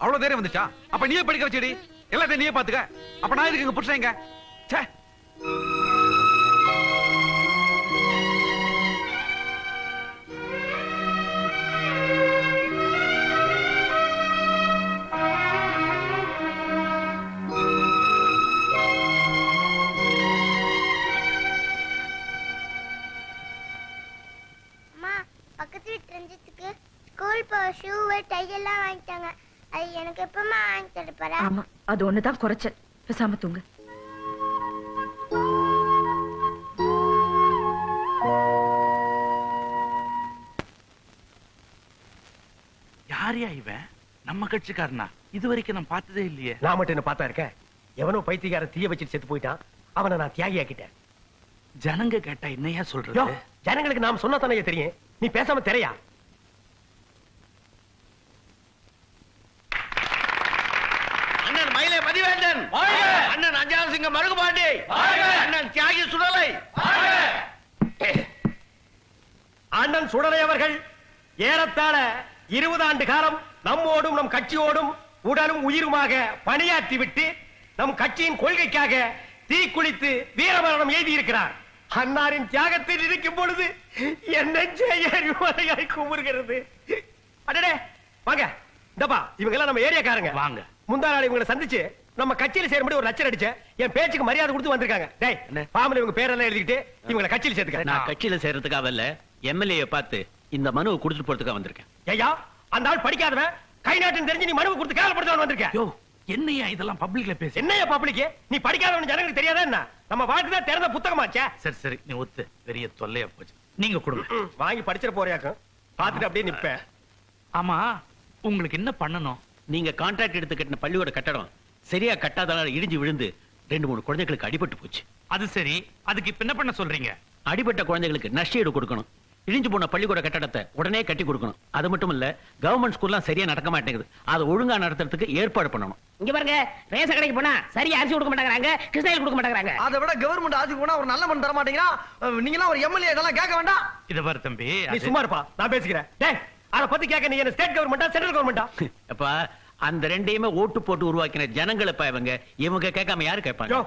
அவ்வளவு தைரியம் வந்துச்சா? அப்ப நீயே படிக்க வச்சுடி, எல்லாத்தையும் நீயே பாத்துக்க. அப்ப நான் இதுக்கு இங்க புடிச்சேங்க. ச்சே. அம்மா, பக்கத்து வீட்டு ரஞ்சித்துக்கு ஸ்கூல் போ ஷூ டை எல்லாம் வாங்கிட்டாங்க. அது எனக்கு எப்பமா வாங்கி தரப்போறா? ஆமா, அது ஒண்ணுதான் குறைச்சல். பேசாம தூங்க. யாரையா இவன்? நம்ம கட்சிக்காரனா? இது வரைக்கும் நான் பார்த்ததே இல்லையே. நான் மட்டும் என்ன பார்த்தா இருக்கேன்? எவனோ பைத்தியக்காரன் தீய வச்சுட்டு செத்து போயிட்டான். அவனை நான் தியாகி ஆக்கிட்டேன். ஜனங்க கேட்டா என்னையா யோ, சொல்றது? ஜனங்களுக்கு நாம் சொன்னா தானே தெரியும். நீ பேசாம தெரையா? அண்ணன் மயிலை மதிவேந்தன், அண்ணன் அஞ்சாவது சிங்க மருகுபாண்டி, அண்ணன் தியாகி சுடலை, அண்ணன் சுடலை அவர்கள் ஏறத்தாழ 20 ஆண்டு காலம் நம்மோடும் நம் கட்சியோடும் உடலும் உயிருமாக பணியாற்றி விட்டு நம் கட்சியின் கொள்கைக்காக தீக்குளித்து வீரமரணம் எழுதி இருக்கிறார். அன்னாரின் தியாகத்தில் இருக்கும் பொழுது என்ன செய்ய குமுறுகிறது. அடடே வாங்க, இந்தப்பா இவங்க எல்லாம் நம்ம ஏரியாக்காரங்க. வாங்க. முந்தா நாள் இவங்களை சந்திச்சு நம்ம கட்சியில சேரும்படி ஒரு லட்சம் அடிச்சேன். என் பேச்சுக்கு மரியாதை கொடுத்து வந்திருக்காங்க. டேய், பாம்புல இவங்க பேரெல்லாம் எழுதிக்கிட்டு இவங்களை கட்சியில சேர்த்துக்க. நான் கட்சியில சேர்றதுக்காக இல்ல, எம்எல்ஏ பார்த்து இந்த மனுவை கொடுத்துட்டு போறதுக்காக வந்திருக்கேன். ஐயா, அந்த ஆள் படிக்காதவன், கை நாட்டுன்னு தெரிஞ்சு நீ மனுவை கொடுத்து கேவலப்படுத்தவன் வந்திருக்க. யோ, என்னையா இதெல்லாம் பப்ளிக்ல பேசு? என்னையா பப்ளிக்? நீ படிக்காதவன் ஜனங்களுக்கு தெரியாதா என்ன? நம்ம வாழ்க்கை தான் திறந்த புத்தகமாச்சே. சரி சரி, நீ ஒத்து. பெரிய தொல்லையா போச்சு. நீங்க கொடுங்க. வாங்கி படிச்சிட போறியாக்கும். பாத்துட்டு அப்படியே நிப்ப. ஆமா, உங்களுக்கு என்ன பண்ணணும்? நீங்க கான்ட்ராக்ட் எடுத்து கட்டின பள்ளியோட கட்டடம் சரியா கட்டாதனால இடிஞ்சு விழுந்து 2-3 குழந்தைகளுக்கு அடிபட்டு போச்சு. அது சரி, அதுக்கு இப்ப என்ன பண்ண சொல்றீங்க? அடிபட்ட குழந்தைகளுக்கு நஷ்டஈடு கொடுக்கணும். இடிஞ்சு போன பள்ளிக்கூட கட்டடத்தை உடனே கட்டி கொடுக்கணும். அது மட்டும் இல்ல, கவர்மெண்ட் ஸ்கூல்லாம் சரியா நடக்க மாட்டேங்குது, அதை ஒழுங்கா நடத்துறதுக்கு ஏற்பாடு பண்ணணும். இங்க பாருங்க, ரேஷன் கடைக்கு போனா சரியா அரிசி கொடுக்க மாட்டாங்க, கிருஷ்ணகிரி கொடுக்க மாட்டாங்க. அதை விட கவர்மெண்ட் ஆட்சி போனா ஒரு நல்ல மண் தர மாட்டீங்கன்னா நீங்க எல்லாம் ஒரு எம்எல்ஏ இதெல்லாம் கேட்க வேண்டாம். இத பாரு தம்பி, நீ சும்மா இருப்பா, நான் பேசிக்கிறேன். டேய், அத பத்தி கேட்க நீ என்ன ஸ்டேட் கவர்மெண்டா சென்ட்ரல் கவர்மெண்டா? அப்ப அந்த ரெண்டையுமே ஓட்டு போட்டு உருவாக்கின ஜனங்களை இவங்க கேட்காம யாரு கேட்பாங்க? யோ,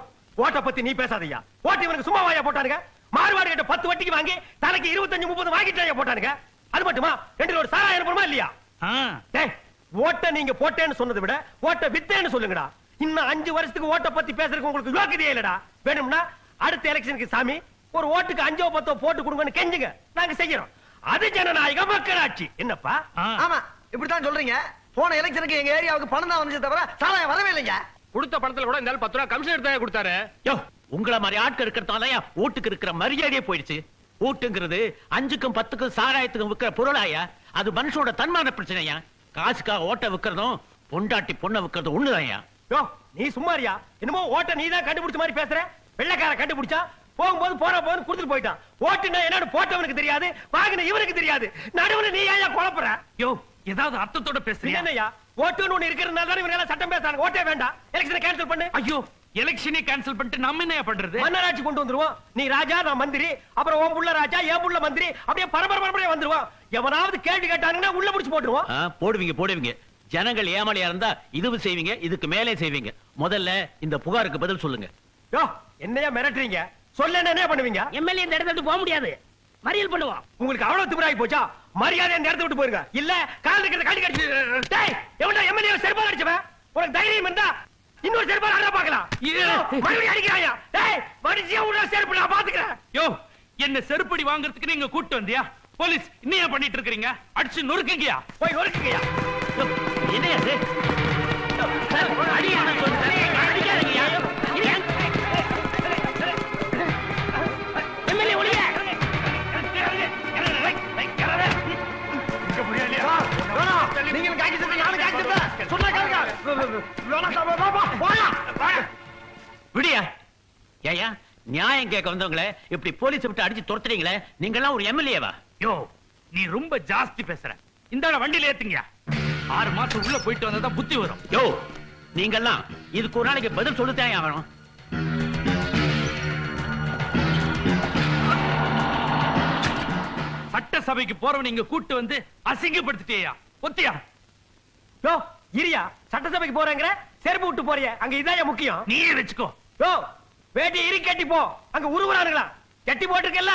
ஓட்ட பத்தி நீ பேசாதயா. ஓட்டு இவனுக்கு சும்மா வாயா போட்டானுங்க. மார்வாடி கிட்ட 10 வட்டிக்கு வாங்கி தலைக்கு 25-30 வாங்கிட்டாயா போட்டானுங்க. அது மட்டுமா, 2 லோடு சாராயம் அனுப்பணுமா இல்லையா? டேய், ஓட்ட நீங்க போட்டேன்னு சொன்னதை விட ஓட்ட வித்தேன்னு சொல்லுங்கடா. இன்னும் 5 வருஷத்துக்கு ஓட்ட பத்தி பேசுறதுக்கு உங்களுக்கு யோக்கியதையே இல்லடா. வேணும்னா அடுத்த எலெக்ஷனுக்கு சாமி ஒரு ஓட்டுக்கு 5-10 போட்டு கொடுங்கன்னு கெஞ்சுங்க, நாங்க செய்யறோம். அது ஜனநாயக மக்களாட்சி. என்னப்பா? ஆமா, இப்படித்தான் சொல்றீங்க. போன எலெக்ஷனுக்கு எங்க ஏரியாவுக்கு பணம் தான் வந்துச்சு தவிர சாராயம் வரவே இல்லைங்க. கொடுத்த பணத்துல கூட இந்த 10 ரூபா கமிஷன் எடுத்தா கொடுத்தாரு. யோ, உங்கள மாதிரி ஆட்கள் இருக்கிறதால ஓட்டுக்கு இருக்கிற மரியாதையே போயிடுச்சு. ஓட்டுங்கிறது 5க்கும் 10க்கும் சாராயத்துக்கும் விற்கிற பொருளாயா? அது மனுஷனோட தன்மான பிரச்சனையா? காசுக்காக ஓட்ட விற்கிறதும் பொண்டாட்டி பொண்ணை விற்கிறதும் ஒண்ணுதான்யா. யோ, நீ சும்மாரியா? என்னமோ ஓட்ட நீ தான் கண்டுபிடிச்ச மாதிரி பேசுற. வெள்ளைக்கார கண்டுபிடிச்சா போகும்போது போற போது கொடுத்துட்டு போயிட்டான். ஓட்டுனா என்னன்னு போட்டவனுக்கு தெரியாது, வாங்கின இவனுக்கு தெரியாது. நடுவுல நீ ஏன் குழப்புற? யோ, ஏதாவது அர்த்தத்தோட பேசுறியா? என்னய்யா, ஓட்டுன்னு ஒண்ணு இருக்கிறதுனால தான் இவங்க எல்லாம் சட்டம் பேசுறாங்க. ஓட்டே வேண்டாம், எலெக்ஷனை கேன்சல் பண்ணு. ஐயோ, எலெக்ஷனே கேன்சல் பண்ணிட்டு நம்ம என்ன பண்றது? மன்னராட்சி கொண்டு வந்துருவோம். நீ ராஜா, நான் மந்திரி, அப்புறம் உன் புள்ள ராஜா, என் புள்ள மந்திரி, அப்படியே பரபரப்பரையா வந்துருவோம். எவனாவது கேள்வி கேட்டாங்கன்னா உள்ள முடிச்சு போட்டுருவோம். போடுவீங்க. ஜனங்கள் ஏமாளியா இருந்தா இதுவும் செய்வீங்க, இதுக்கு மேலே செய்வீங்க. முதல்ல இந்த புகாருக்கு பதில் சொல்லுங்க. யோ என்னையா மிரட்டுறீங்க? சொல்ல என்ன பண்ணுவீங்க? எம்எல்ஏ இந்த இடத்துல போக முடியாது, மறியல் பண்ணுவோம். உங்களுக்கு அவ்வளவு திமிராகி போச்சா? மரியாதை இந்த இடத்த விட்டு போயிருங்க. இல்ல கால் இருக்கிறத கட்டி கட்டி. டேய் எவன்டா எம்எல்ஏ செருப்பால அடிச்சவன்? உனக்கு தைரியம் இருந்தா இன்னொரு செருப்பால அட பார்க்கலாம். மறுபடியும் அடிக்கிறாயா? டேய் மடிச்சியா உள்ள செருப்பு நான் பாத்துக்கிறேன். யோ என்ன செருப்படி வாங்குறதுக்கு நீங்க கூட்டு வந்தியா? போலீஸ் இன்னையா பண்ணிட்டு இருக்கீங்க? அடிச்சு நொறுக்குங்கயா, போய் நொறுக்குங்கயா. என்ன இது? அடியா நான் சொல்றேன், அடிக்காதீங்கயா. எம்எல்ஏ ஒளிய நீங்க காக்கி சட்டை நானும் காக்கி சட்டை சொன்னா கேளுங்க. விடியா ஏயா, நியாயம் கேட்க வந்தவங்களே இப்படி போலீஸ் விட்டு அடிச்சு துரத்துறீங்களே, நீங்க எல்லாம் ஒரு எம்எல்ஏவா? யோ நீ ரொம்ப ஜாஸ்தி பேசுற. இந்த வண்டியில ஏத்துங்கயா. 6 மாசம் உள்ள போயிட்டு வந்தா புத்தி வரும். யோ நீங்க எல்லாம் இதுக்கு ஒரு நாளைக்கு பதில் சொல்லித்தான் ஆகணும். சட்டசபைக்கு போறவன் நீங்க கூட்டு வந்து அசிங்கப்படுத்திட்டியா? ஒத்தியா? யோ இரியா, சட்டசபைக்கு போறேங்கற செருப்பு விட்டு போறிய, அங்க இதாயா முக்கியம். நீயே வெச்சுக்கோ. யோ வேட்டி இரு கட்டி போ, அங்க உருவறானுங்களா? கட்டி போட்டுருக்கல,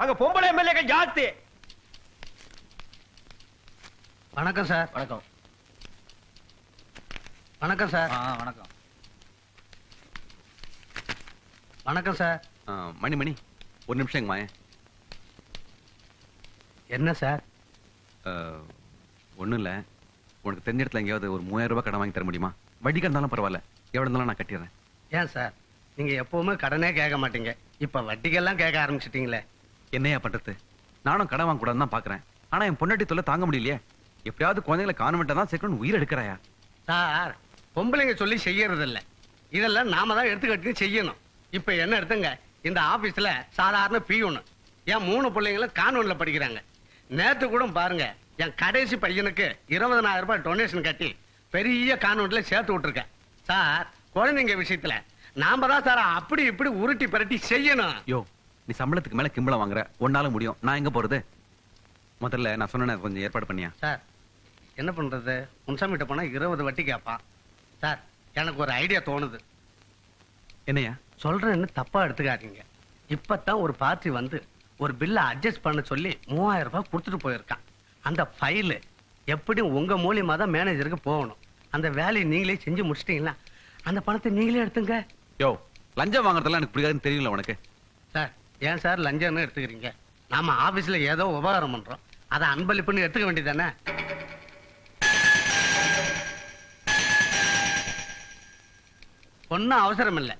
அங்க பொம்பளை எம்எல்ஏக்கள் ஜாஸ்தி. வணக்கம் சார். வணக்கம். வணக்கம் சார். வணக்கம். வணக்கம் சார். மணி மணி ஒரு நிமிஷம் எங்க மாயன். என்ன சார்? ஒண்ணும் இல்ல, உனக்கு தெரிஞ்ச இடத்துல எங்கேயாவது ஒரு 3000 ரூபாய் கடன் வாங்கி தர முடியுமா? வட்டிக்கு இருந்தாலும் பரவாயில்ல, எவ்வளவு இருந்தாலும் நான் கட்டிடுறேன். ஏன் சார் நீங்க எப்பவுமே கடனே கேட்க மாட்டீங்க, இப்ப வட்டிக்கெல்லாம் கேட்க ஆரம்பிச்சிட்டீங்களே? என்னையா பண்றது? நானும் கடன் வாங்க கூடாதுன்னு தான் பாக்குறேன். ஆனா என் பொண்டாட்டி தொல்லை தாங்க முடியலையே. எப்படியாவது குழந்தைகளை கான்வென்ட்டா தான் சேர்க்கணும் உயிர் எடுக்கிறாயா? சார் பொம்பளைங்க சொல்லி செய்யறது இல்ல, இதெல்லாம் நாம தான் எடுத்துக்கிட்டு செய்யணும். இப்ப என்ன எடுத்துங்க, இந்த ஆபீஸ்ல சாதாரண பியூன், என் 3 பிள்ளைங்களும் கான்வென்ட்ல படிக்கிறாங்க. நேத்து கூட பாருங்க, என் கடைசி பையனுக்கு 20,000 ரூபாய் டொனேஷன் கட்டி பெரிய கான்வென்ட்ல சேர்த்து விட்டுருக்கேன். சார் குழந்தைங்க விஷயத்துல நாம தான் சார் அப்படி இப்படி உருட்டி பரட்டி செய்யணும். யோ நீ சம்பளத்துக்கு மேல கிம்பளம் வாங்குற, ஒன்னால முடியும், நான் எங்க போறது? முதல்ல நான் சொன்ன கொஞ்சம் ஏற்பாடு பண்ணியா? சார் என்ன பண்றது, முன்சாமிட்ட போனா 20 வட்டி கேட்பான். சார் எனக்கு ஒரு ஐடியா தோணுது. என்னையா சொல்றேன்னு தப்பா எடுத்துக்காதீங்க. இப்பதான் ஒரு பார்ட்டி வந்து ஒரு பில்ல அட்ஜஸ்ட் பண்ண சொல்லி 3000 ரூபாய் கொடுத்துட்டு போயிருக்கான். அந்த ஃபைல் எப்படியும் உங்க மூலியமா தான் மேனேஜருக்கு போகணும். அந்த வேலையை நீங்களே செஞ்சு முடிச்சிட்டீங்களா, அந்த பணத்தை நீங்களே எடுத்துங்க. யோ லஞ்சம் வாங்குறதெல்லாம் எனக்கு பிடிக்காதுன்னு தெரியல உனக்கு. சார் ஏன் சார் லஞ்சம்னு எடுத்துக்கிறீங்க? நாம ஆபீஸ்ல ஏதோ உபகாரம் பண்றோம், அதை அன்பளிப்புன்னு எடுத்துக்க வேண்டியதானே? ஒன்னும் அவசரம் இல்லை,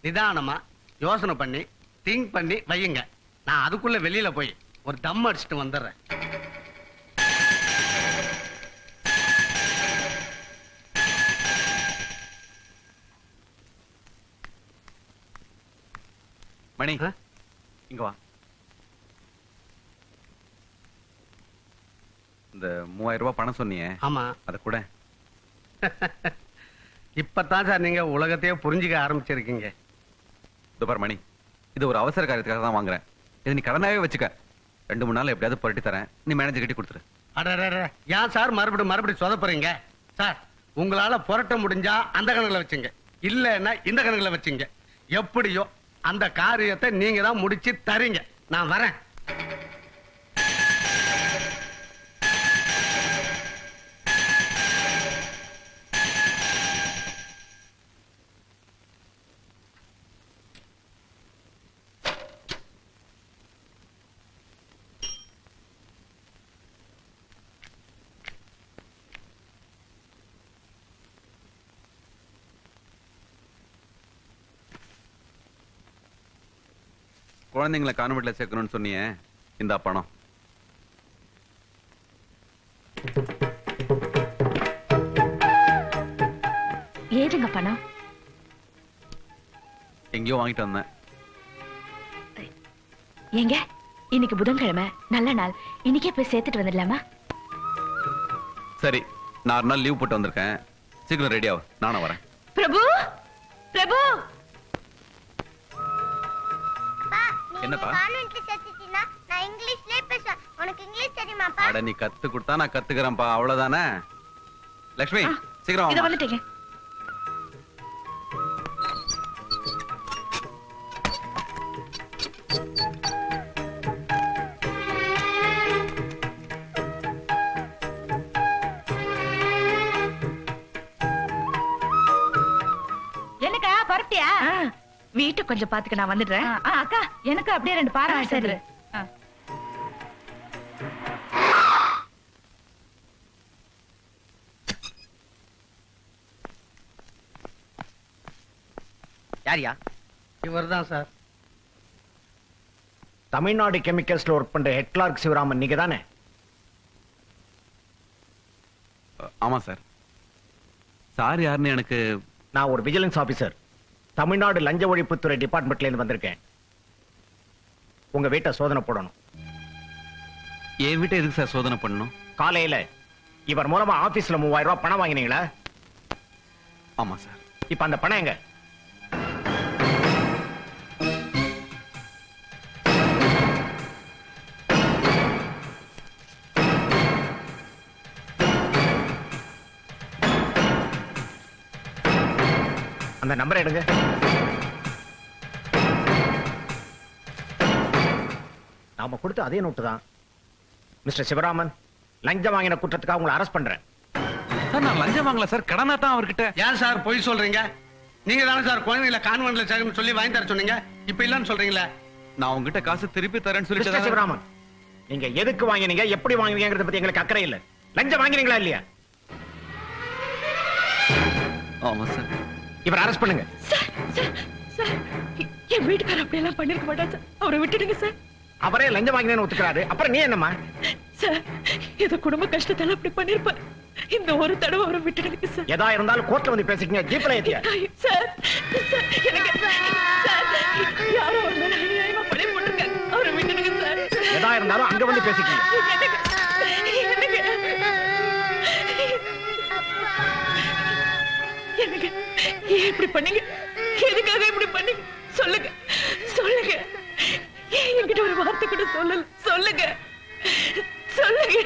நிதானமா யோசனை பண்ணி திங்க் பண்ணி வையுங்க. நான் அதுக்குள்ள வெளியில போய் ஒரு தம் அடிச்சுட்டு வந்துடுறேன். மணி இங்க வா. இந்த 3000 ரூபாய் பணம் சொன்னியே, ஆமா அத கூட. இப்பதான் சார் நீங்க உலகத்தையே புரிஞ்சுக்க ஆரம்பிச்சிருக்கீங்க. இதோ பாரு மணி, இது ஒரு அவசர காரியத்துக்காக தான் வாங்குறேன். இது நீ கடனாவே வச்சுக்க. 2-3 நாள் எப்படியாவது புரட்டி தரேன், நீ மேனேஜர் கட்டி கொடுத்துரு. அடடட ஏன் சார் மறுபடியும் சொதப்புறீங்க? சார் உங்களால புரட்ட முடிஞ்சா அந்த கணக்குல வச்சுங்க, இல்லன்னா இந்த கணக்குல வச்சுங்க. எப்படியோ அந்த காரியத்தை நீங்க தான் முடிச்சு தரீங்க. நான் வரேன். குழந்தைங்களை கான்வென்ட்ல சேர்க்கணும்னு சொன்னியே, இந்த பணம். ஏதுங்க பணம்? எங்கேயோ வாங்கிட்டு வந்தேன். ஏங்க இன்னைக்கு புதன்கிழமை நல்ல நாள், இன்னைக்கே போய் சேர்த்துட்டு வந்துடலாமா? சரி, நான் 6 நாள் லீவ் போட்டு வந்திருக்கேன், சீக்கிரம் ரெடி ஆகும், நானும் வரேன். பிரபு பிரபு என்னப்பா? கான்வென்ட்ல சேர்த்துட்டீனா நான் இங்கிலீஷ்லயே பேசுவேன். உனக்கு இங்கிலீஷ் தெரியுமாப்பா? அட நீ கத்து கொடுத்தா நான் கத்துக்கிறேன்ப்பா, அவ்வளவுதானே. லக்ஷ்மி சீக்கிரம் இத வாம்மா. வந்துட்டீங்க. என்னக்கா பரப்பியா? வீட்டை கொஞ்சம் பாத்துக்க, நான் வந்துடுறேன். அக்கா எனக்கு அப்படியே 2 பாறை சரி. யாரியா? இவர்தான் சார். தமிழ்நாடு கெமிக்கல்ஸ்ல ஒர்க் பண்ற ஹெட் கிளார்க் சிவராமன் நீங்க தானே? ஆமா சார். சார் யாருன்னு எனக்கு நான் ஒரு விஜிலன்ஸ் ஆபீசர், தமிழ்நாடு லஞ்ச ஒழிப்புத்துறை டிபார்ட்மெண்ட்ல இருந்து வந்திருக்கேன். உங்க வீட்டை சோதனை போடணும். என் வீட்டை எதுக்கு சார் சோதனை பண்ணணும்? காலையில இவர் மூலமா ஆபீஸ்ல 3000 ரூபாய் பணம் வாங்கினீங்களா? ஆமா சார். இப்ப அந்த பணம் எங்க? அந்த நம்பரை எடுங்க. நாம கொடுத்த அதே நோட்டு தான். மிஸ்டர் சிவராமன், லஞ்சம் வாங்கின குற்றத்துக்காக உங்களை அரெஸ்ட் பண்றேன். சார் நான் லஞ்சம் வாங்கல சார், கடனா தான் அவர்கிட்ட. ஏன் சார் பொய் சொல்றீங்க? நீங்க தானே சார் குழந்தைகளை கான்வென்ட்ல சேர்க்கணும்னு சொல்லி வாங்கி தர சொன்னீங்க. இப்ப இல்லன்னு சொல்றீங்களே. நான் உங்ககிட்ட காசு திருப்பி தரேன்னு மிஸ்டர் சொல்லிட்டு சிவராமன், நீங்க எதுக்கு வாங்கினீங்க, எப்படி வாங்குவீங்கறத பத்தி எங்களுக்கு அக்கறை இல்ல. லஞ்சம் வாங்கினீங்களா இல்லையா? ஆமா சார். இவர் அரெஸ்ட் பண்ணுங்க. என் வீட்டுக்காரர் அப்படி எல்லாம் பண்ணிருக்க மாட்டார் சார். அவரை விட்டுடுங்க சார். அவரே லஞ்சம் வாங்கினேன்னு ஒத்துக்கிறாரு, அப்புறம் நீ என்னம்மா? சார், ஏதோ குடும்ப கஷ்டத்தால அப்படி பண்ணிருப்பார். இந்த ஒரு தடவை அவரை விட்டுடுங்க சார். எதா இருந்தாலும் கோர்ட்ல வந்து பேசிக்கங்க. ஜீப்ல ஏத்தியா? சார், யாரோ ஒரு மேல அநியாயமா பழி போட்டுருங்க. அவரை விட்டுடுங்க சார். எதா இருந்தாலும் அங்க வந்து பேசிக்கங்க. எனக்கு ஏன் இப்படி பண்ணீங்க? எதுக்காக இப்படி பண்ணீங்க? சொல்லுங்க, சொல்லுங்க. ஏன் என்கிட்ட ஒரு வார்த்தை கூட சொல்லல? சொல்லுங்க, சொல்லுங்க.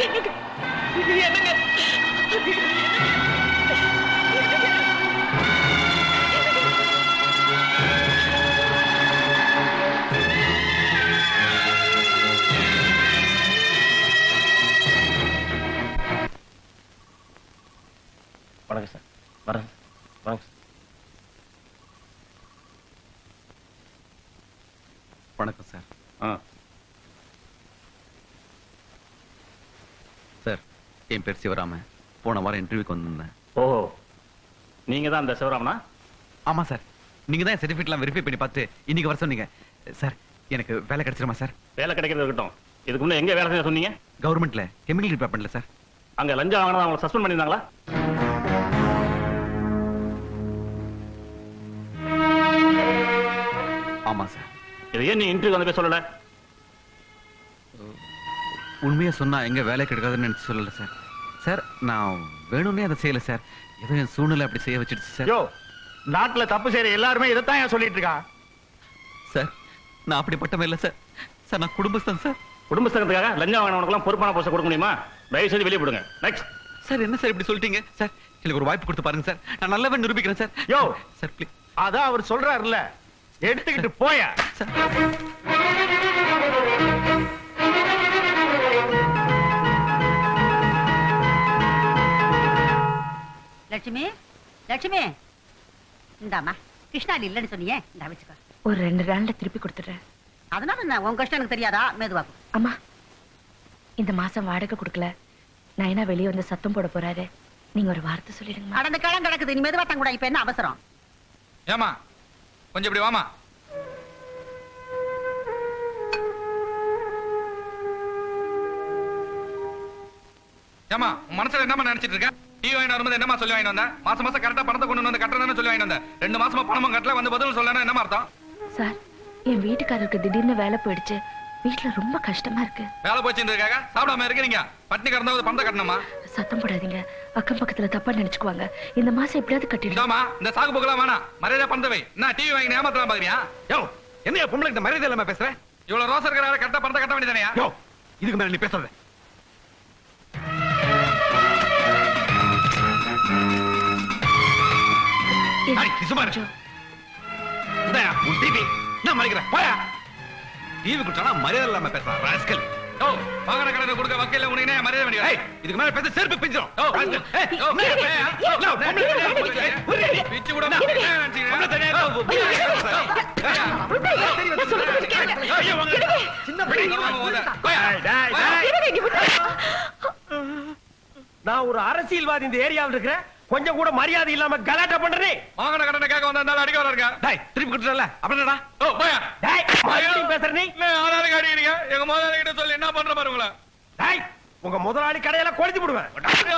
எனக்கு என்னங்க வணக்கம் சார். வரேன். வணக்கம். வணக்கம் சார். சார், என் பேர் சிவராமன். போன வாரம் இன்டர்வியூக்கு வந்திருந்தேன். ஓஹோ, நீங்க தான் அந்த சிவராமனா? ஆமா சார். நீங்க தான் சர்டிபிகேட்லாம் வெரிஃபை பண்ணி பார்த்து இன்னைக்கு வர சொன்னீங்க. சார், எனக்கு வேலை கிடைச்சிருமா சார்? வேலை கிடைக்கிறது இருக்கட்டும். இதுக்கு முன்ன எங்க வேலை செய்ய சொன்னீங்க? கவர்மெண்ட்ல கெமிக்கல் டிபார்ட்மெண்ட்ல சார். அங்க லஞ்சம் வாங்கினதா அவங்களை சஸ்பெண்ட் பண்ணிருந்தாங்களா? ஆமா சார். இது ஏன் நீ இன்டர்வியூ வந்து போய் சொல்லல? உண்மையா சொன்னா எங்க வேலை கிடைக்காதுன்னு நினைச்சு சொல்லல சார். சார், நான் வேணும்னே அதை செய்யல சார். ஏதோ என் சூழ்நிலை அப்படி செய்ய வச்சிடுச்சு சார். யோ, நாட்டுல தப்பு செய்யற எல்லாருமே இதைத்தான் ஏன் சொல்லிட்டு இருக்கான்? சார், நான் அப்படிப்பட்டவன் இல்ல சார். சார், நான் குடும்பஸ்தான் சார். குடும்பஸ்தகத்துக்காக லஞ்சம் வாங்கினவனுக்கெல்லாம் பொறுப்பான போஸ்ட் கொடுக்க முடியுமா? தயவு செய்து வெளியே போடுங்க. நெக்ஸ்ட். சார், என்ன சார் இப்படி சொல்லிட்டீங்க? சார், எனக்கு ஒரு வாய்ப்பு கொடுத்து பாருங்க சார். நான் நல்லவன் நிரூபிக்கிறேன் சார். யோ சார் ப்ளீஸ். அதான் அவர் சொல்றாருல்ல, எடுத்துக்கிட்டு போயா. சார், லட்சுமி, லட்சுமி, இந்தாமா கிருஷ்ணாடி இல்லன்னு சொன்னியே, இந்த வச்சுக்கோ. ஒரு 2 நாள்ல திருப்பி கொடுத்துடுறேன். அதனால என்ன உன் கஷ்டம் எனக்கு தெரியாதா? மேதுவாக்கும். அம்மா, இந்த மாசம் வாடகை கொடுக்கல. நயனா வெளியே வந்து சத்தம் போட போறாரு. நீங்க ஒரு வார்த்தை சொல்லிடுங்க. அடந்த கிழங்கு கிடக்குது, நீ மெதுவா கூட. இப்ப என்ன அவசரம்? ஏமா கொஞ்சம் இப்படி வாமா. ஏமா, உன் மனசுல என்னமா நினைச்சிட்டு இருக்க? டீ வாங்கிட்டு வரும்போது என்னமா சொல்லி வாங்கிட்டு வந்த? மாசம் மாசம் கரெக்டா பணத்தை கொண்டு வந்து கட்டணும்னு சொல்லி வாங்கிட்டு வந்த. 2 மாசமா பணமும் கட்டல, வந்து பதில் சொல்லணும் என்னமா அர்த்தம்? சார், என் வீட்டுக்காரருக்கு திடீர்னு வேலை போயிடுச்சு. வீட்டுல ரொம்ப கஷ்டமா இருக்கு. வேலை போச்சுன்றதுக்காக சாப்பிடாம இருக்கிறீங்க? பட்டினி கிடந்தாவது பணத்தை கட்டணுமா? சத்தம் போடாதீங்க. அக்கம் பக்கத்துல தப்பா நினைச்சுக்குவாங்க. இந்த மாசம் எப்படியாவது கட்டிடுமா? இந்த சாக்கு போக்கெல்லாம் வேணாம். மரியாதை பணத்தை வை. என்ன டிவி வாங்கி ஏமாத்தலாம் பாக்குறியா? யோ, என்னையா பொம்பளை இந்த மரியாதை இல்லாம பேசுற? இவ்வளவு ரோசம் இருக்கிற கரெக்டா பணத்தை கட்ட வேண்டியதானயா? யோ, இதுக்கு மேல நீ பேசாத. சும்மா இரு. இந்தாயா, உன் டிவி. நான் மறைக்கிறேன். போயா. டிவி குடுத்தானா மரியாதை இல்லாம பேசுறான் ராஸ்கல். ஓ வாகன கடனை கொடுக்க வக்கீல உனக்கு என்ன மரியாதை வேண்டிய? ஏய், இதுக்கு மேல பேச செருப்பு பிஞ்சிரும். ஓ ராஸ்கல். ஏய், ஓ பிச்சு விட நான் ஒரு அரசியல்வாதி இந்த ஏரியாவில் இருக்கிறேன், கொஞ்சம் கூட மரியாதை இல்லாம கலாட்டா பண்றேன். வாகன கடனை கேட்க வந்தா அடிக்க வர இருக்கா? டேய், திருப்பி கொடுத்துறல. அப்புறம் என்னடா? ஓ போயா. டேய், மறுபடியும் பேசுற நீ? ஆதாரம் காட்டிக்கிறீங்க. எங்க முதலாளி கிட்ட சொல்லி என்ன பண்ற பாரு உங்களை. டேய், உங்க முதலாளி கடையில கொளுத்தி விடுவேன்.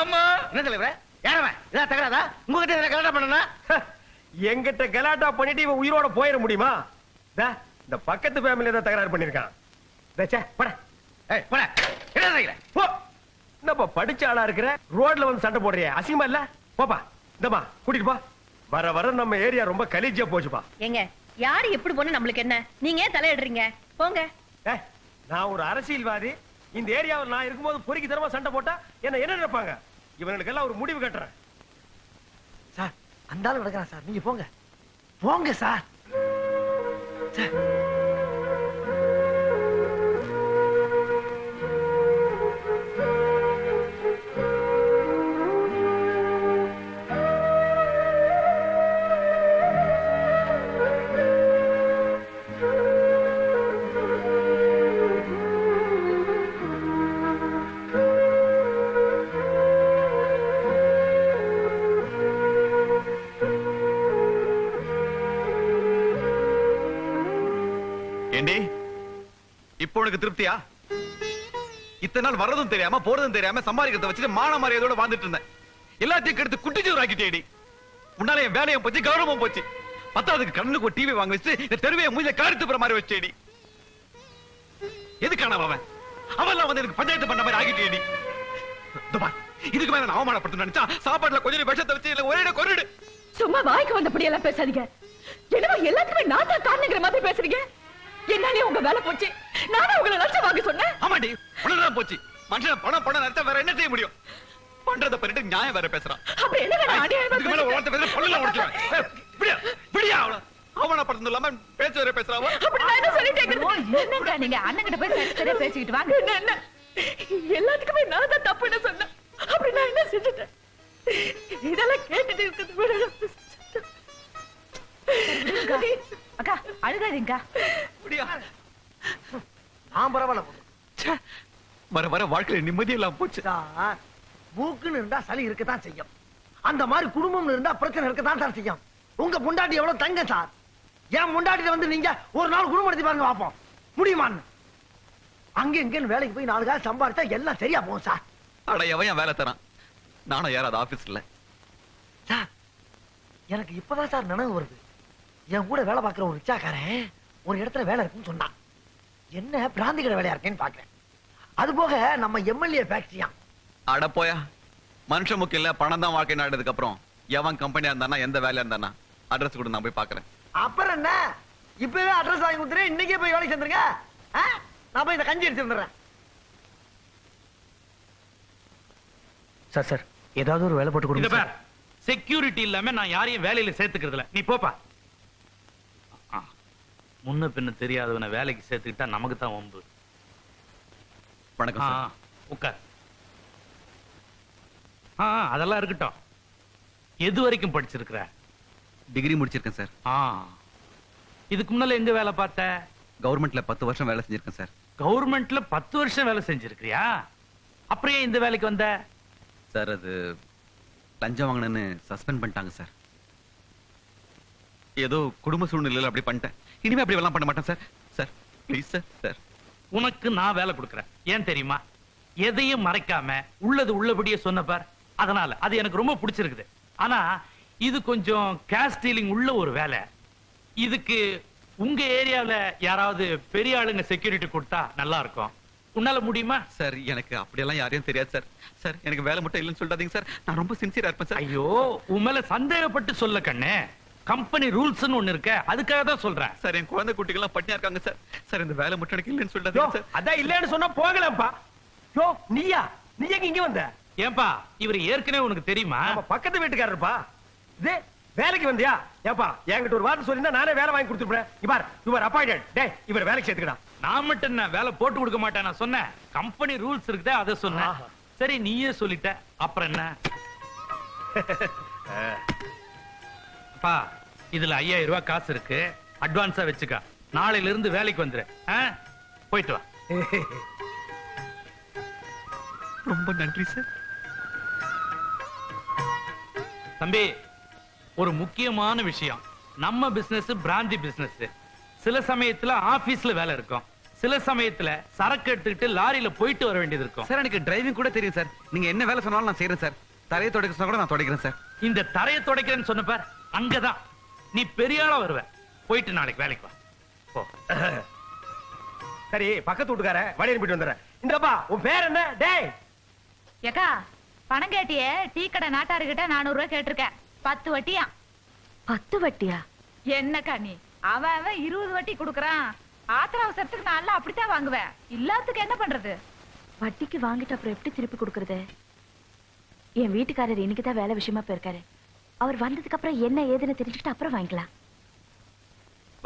அம்மா என்ன தலைவரே? யாரவன்? இதா தகராதா? உங்ககிட்ட என்ன கலாட்டா பண்ணனா? எங்கிட்ட கலாட்டா பண்ணிட்டு இவன் உயிரோட போயிட முடியுமா? டா, இந்த பக்கத்து ஃபேமிலில தான் தகராறு பண்ணிருக்கான். டேய், போட. ஏய், போடா. என்ன செய்யற? போ. என்னப்பா படிச்ச ஆளா இருக்கிற, ரோட்ல வந்து சண்டை போடுறியே, அசிங்கமா இல்ல? போப்பா, இந்தமா கூட்டிட்டு போ. வர வர நம்ம ஏரியா ரொம்ப கலீஜியா போச்சுப்பா. ஏங்க யாரு எப்படி போனா நம்மளுக்கு என்ன? நீங்க ஏன் தலையிடுறீங்க? போங்க. ஏய், நான் ஒரு அரசியல்வாதி, இந்த ஏரியாவில் நான் இருக்கும்போது பொறுக்கி தரமா சண்டை போட்டா என்ன நினைப்பாங்க? இவனுக்கெல்லாம் ஒரு முடிவு கட்டுறேன். சார், அந்த ஆளு நடக்கிறான் சார். நீங்க போங்க. போங்க சார். சார். ஏண்டி, இப்போ உனக்கு திருப்தியா? இத்தனை நாள் வர்றதும் தெரியாம போறதும் தெரியாம சம்பாதிக்கிறத வச்சுட்டு மான மரியாதையோட வாழ்ந்துட்டு இருந்தேன். எல்லாத்தையும் கெடுத்து குட்டிச்சோறு ஆக்கிட்டேடி. முன்னால என் வேலையும் போச்சு, கௌரவமும் போச்சு. பத்தாவதுக்கு கண்ணுக்கு ஒரு டிவி வாங்க வச்சு இந்த தெருவையை மூஞ்சில காரித்து போற மாதிரி வச்சேடி. எதுக்கான அவன் அவெல்லாம் வந்து எனக்கு பஞ்சாயத்து பண்ண மாதிரி ஆகிட்டேடி. இதுக்கு மேல நான் அவமானப்படுத்த நினைச்சா சாப்பாட்டுல கொஞ்சம் விஷத்தை வச்சு இல்ல ஒரே கொரிடு. சும்மா வாய்க்கு வந்தபடி எல்லாம் பேசாதீங்க. என்னவோ எல்லாத்துக்குமே நான் தான் காரணங்கிற மாதிரி பேசுறீங்க. என்னாலே உங்க வேலை போச்சு. நானே உங்களை லட்சம் வாங்க சொன்னேன். ஆமாடி, உனதான் போச்சு. மனுஷன் பணம் பணம் நினைச்சா வேற என்ன செய்ய முடியும்? பண்றத பண்ணிட்டு நியாயம் வேற பேசுறான். அப்ப என்ன இதுக்கு மேல ஒரு வார்த்தை பேசுற பல்லுல உடைச்சுவேன். விடியா அவள அவமானப்படுறது இல்லாம பேச வேற பேசுறாவோ. அப்படி நான் என்ன சொல்லிட்டேன்? என்னங்க நீங்க அண்ணன் கிட்ட போய் சரியா பேசிக்கிட்டு வாங்க. என்ன எல்லாத்துக்குமே நான் தான் தப்புன்னு சொன்னேன். அப்படி நான் என்ன செஞ்சுட்டேன்? இதெல்லாம் கேட்டுட்டு இருக்குது. அக்கா அழுகாதீங்க. நான் பரவாயில்ல. வர வர வாழ்க்கையில நிம்மதி எல்லாம் போச்சு. மூக்குன்னு இருந்தா சளி இருக்கத்தான் செய்யும். அந்த மாதிரி குடும்பம்னு இருந்தா பிரச்சனை இருக்கத்தான் சார் செய்யும். உங்க பொண்டாட்டி எவ்வளவு தங்க சார். என் பொண்டாட்டில வந்து நீங்க ஒரு நாள் குடும்பம் நடத்தி பாருங்க பாப்போம். முடியுமான்னு? அங்க இங்கன்னு வேலைக்கு போய் 4 காசு சம்பாதிச்சா எல்லாம் சரியா போகும் சார். அட எவன் வேலை தரான்? நானும் யாராவது ஆபீஸ்ல சார், எனக்கு இப்பதான் சார் நினைவு வருது. என் கூட வேலை பார்க்கிற ஒரு ரிச்சாக்காரன் ஒரு இடத்துல வேலை இருக்குன்னு சொன்னான். என்ன பிராந்தி கடை வேலையா இருக்கேன்னு பாக்குறேன். அது போக நம்ம எம்எல்ஏ ஃபேக்டரியா. அட போயா, மனுஷ முக்கியம் இல்ல, பணம் தான் வாழ்க்கை நாடுறதுக்கு அப்புறம் எவன் கம்பெனியா இருந்தானா எந்த வேலையா இருந்தானா அட்ரஸ் கூட நான் போய் பாக்குறேன். அப்புறம் என்ன, இப்பவே அட்ரஸ் வாங்கி கொடுத்துறேன். இன்னைக்கே போய் வேலைக்கு சேர்ந்துருங்க. நான் போய் இந்த கஞ்சி எடுத்து வந்துடுறேன். சார் சார், ஏதாவது ஒரு வேலை போட்டு கொடுங்க. செக்யூரிட்டி இல்லாம நான் யாரையும் வேலையில சேர்த்துக்கிறது இல்ல. நீ போப்பா. முன்ன பின்ன தெரியாதவனை வேலைக்கு சேர்த்துக்கிட்டா நமக்கு தான் வம்பு. வணக்கம் சார். உட்கார். அதெல்லாம் இருக்கட்டும். எது வரைக்கும் படிச்சிருக்கிற? டிகிரி முடிச்சிருக்கேன் சார். இதுக்கு முன்னால எங்க வேலை பார்த்த? கவர்மெண்ட்ல 10 வருஷம் வேலை செஞ்சிருக்கேன் சார். கவர்மெண்ட்ல 10 வருஷம் வேலை செஞ்சிருக்கியா? அப்புறம் ஏன் இந்த வேலைக்கு வந்த? சார், அது லஞ்சம் வாங்கினு சஸ்பெண்ட் பண்ணிட்டாங்க சார். ஏதோ குடும்ப சூழ்நிலையில அப்படி பண்ணிட்டேன். இனிமே அப்படி எல்லாம் பண்ண மாட்டேன் sir. Sir please sir. Sir, உனக்கு நான் வேலை கொடுக்கறேன். ஏன் தெரியுமா? எதையும் மறைக்காம உள்ளது உள்ளபடியே சொன்ன பார். அதனால அது எனக்கு ரொம்ப பிடிச்சிருக்குது. ஆனா இது கொஞ்சம் கேஷ் ஸ்டீலிங் உள்ள ஒரு வேலை. இதுக்கு உங்க ஏரியாவுல யாராவது பெரிய ஆளுங்க செக்யூரிட்டி கொடுத்தா நல்லா இருக்கும். உன்னால முடியுமா? சார், எனக்கு அப்படியெல்லாம் யாரையும் தெரியாது சார். சார், எனக்கு வேலை மட்டும் இல்லைன்னு சொல்லாதீங்க சார். நான் ரொம்ப சின்சியரா இருப்பேன் சார். ஐயோ, உன் மேல சந்தேகப்பட்டு சொல்ல கண்ணே. கம்பெனி ரூல்ஸ்னு ஒண்ணு இருக்க, அதுக்காக தான் சொல்றேன். சார், என் குழந்தை குட்டிகள்லாம் பட்டினியா இருக்காங்க சார். சார், இந்த வேலை மட்டும் எனக்கு இல்லைன்னு சொல்லாதீங்க சார். அதான் இல்லைன்னு சொன்னா போகலாம்ப்பா. யோ, நீயா? நீ எங்க இங்க வந்த? ஏன்பா, இவர் ஏற்கனவே உனக்கு தெரியுமா? நம்ம பக்கத்து வீட்டுக்காரருப்பா. இது வேலைக்கு வந்தியா? ஏப்பா என்கிட்ட ஒரு வார்த்தை சொல்லிருந்தா நானே வேலை வாங்கி கொடுத்துருப்பேன். இவர் இவர் அப்பாயிண்டட். டேய் இவர் வேலைக்கு சேர்த்துக்கடா. நான் மட்டும் என்ன வேலை போட்டு கொடுக்க மாட்டேன் நான் சொன்னேன். கம்பெனி ரூல்ஸ் இருக்குதே அதை சொன்னேன். சரி நீயே சொல்லிட்ட அப்புறம் என்ன? அப்பா இதுல 5000 ரூபாய் காசு இருக்கு, அட்வான்ஸா வச்சுக்க. நாளையில இருந்து வேலைக்கு வந்துரு. போயிட்டு வா. ரொம்ப நன்றி சார். தம்பி ஒரு முக்கியமான விஷயம், நம்ம பிசினஸ் பிராந்தி பிசினஸ். சில சமயத்துல ஆபீஸ்ல வேலை இருக்கும், சில சமயத்துல சரக்கு எடுத்துக்கிட்டு லாரியில போயிட்டு வர வேண்டியது இருக்கும். சார் எனக்கு டிரைவிங் கூட தெரியும் சார். நீங்க என்ன வேலை சொன்னாலும் நான் செய்யறேன் சார். தரையை துடைக்க சொன்னா கூட நான் துடைக்கிறேன் சார். இந்த தரையை துடைக்கிறேன்னு சொன்ன பார், அங்கதான் நீ பெரிய ஆளா வருவ. போயிட்டு நாளைக்கு வேலைக்கு வா. போ. சரி பக்கத்து வீட்டுக்கார வழி அனுப்பிட்டு வந்துடுறேன். இந்தப்பா உன் பேர் என்ன? டேய் ஏக்கா பணம் கேட்டியே, டீ கடை நாட்டாருக்கிட்ட 400 ரூபாய் கேட்டிருக்கேன். 10 வட்டியா? 10 வட்டியா? என்னக்கா நீ அவன் 20 வட்டி குடுக்கறான். ஆத்திர அவசரத்துக்கு நான் எல்லாம் அப்படித்தான் வாங்குவேன். இல்லாததுக்கு என்ன பண்றது? வட்டிக்கு வாங்கிட்டு அப்புறம் எப்படி திருப்பி கொடுக்கறது? என் வீட்டுக்காரர் இன்னைக்குதான் வேலை விஷயமா போயிருக்காரு. அவர் வந்ததுக்கு அப்புறம் என்ன ஏதுன்னு தெரிஞ்சுக்கிட்டு அப்புறம் வாங்கிக்கலாம்.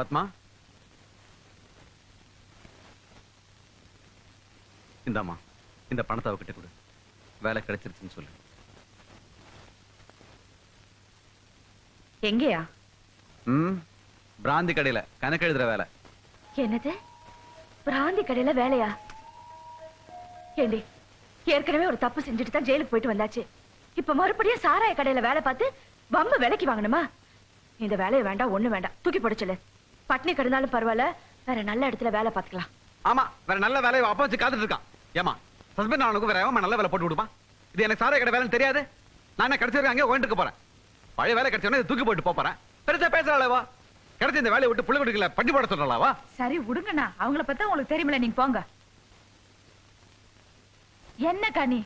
பத்மா இந்தாமா, இந்த பணத்தை அவகிட்ட கொடு. வேலை கிடைச்சிருச்சுன்னு சொல்லு. எங்கயா? பிராந்தி கடையில கணக்கு எழுதுற வேலை. என்னது பிராந்தி கடையில வேலையா? ஏண்டி ஏற்கனவே ஒரு தப்பு செஞ்சுட்டு தான் ஜெயிலுக்கு போயிட்டு வந்தாச்சு. இப்ப மறுபடியும் சாராய கடையில வேலை பார்த்து வம்பு விலைக்கு வாங்கணுமா? இந்த வேலையை வேண்டாம், ஒண்ணு வேண்டாம், தூக்கி போடுச்சல. பட்னி கிடந்தாலும் பரவாயில்ல, வேற நல்ல இடத்துல வேலை பார்த்துக்கலாம். ஆமா, வேற நல்ல வேலையை அப்பா வச்சு காத்துட்டு இருக்கான். ஏமா ஹஸ்பண்ட் அவனுக்கு வேற நல்ல வேலை போட்டு கொடுப்பான். இது எனக்கு சாராய கடை வேலைன்னு தெரியாது. நான் என்ன கிடைச்சிருக்கேன் அங்கே ஓயிட்டு இருக்க போறேன். பழைய வேலை கிடைச்சோன்னே தூக்கி போட்டு போறேன். பெருசா பேசுறாளவா? கிடைச்ச இந்த வேலையை விட்டு புள்ள குடிக்கல பட்டி போட சொல்றாளவா? சரி விடுங்கண்ணா, அவங்கள பத்தி உங்களுக்கு தெரியுமில்ல, நீங்க போங்க. என்னக்கா நீ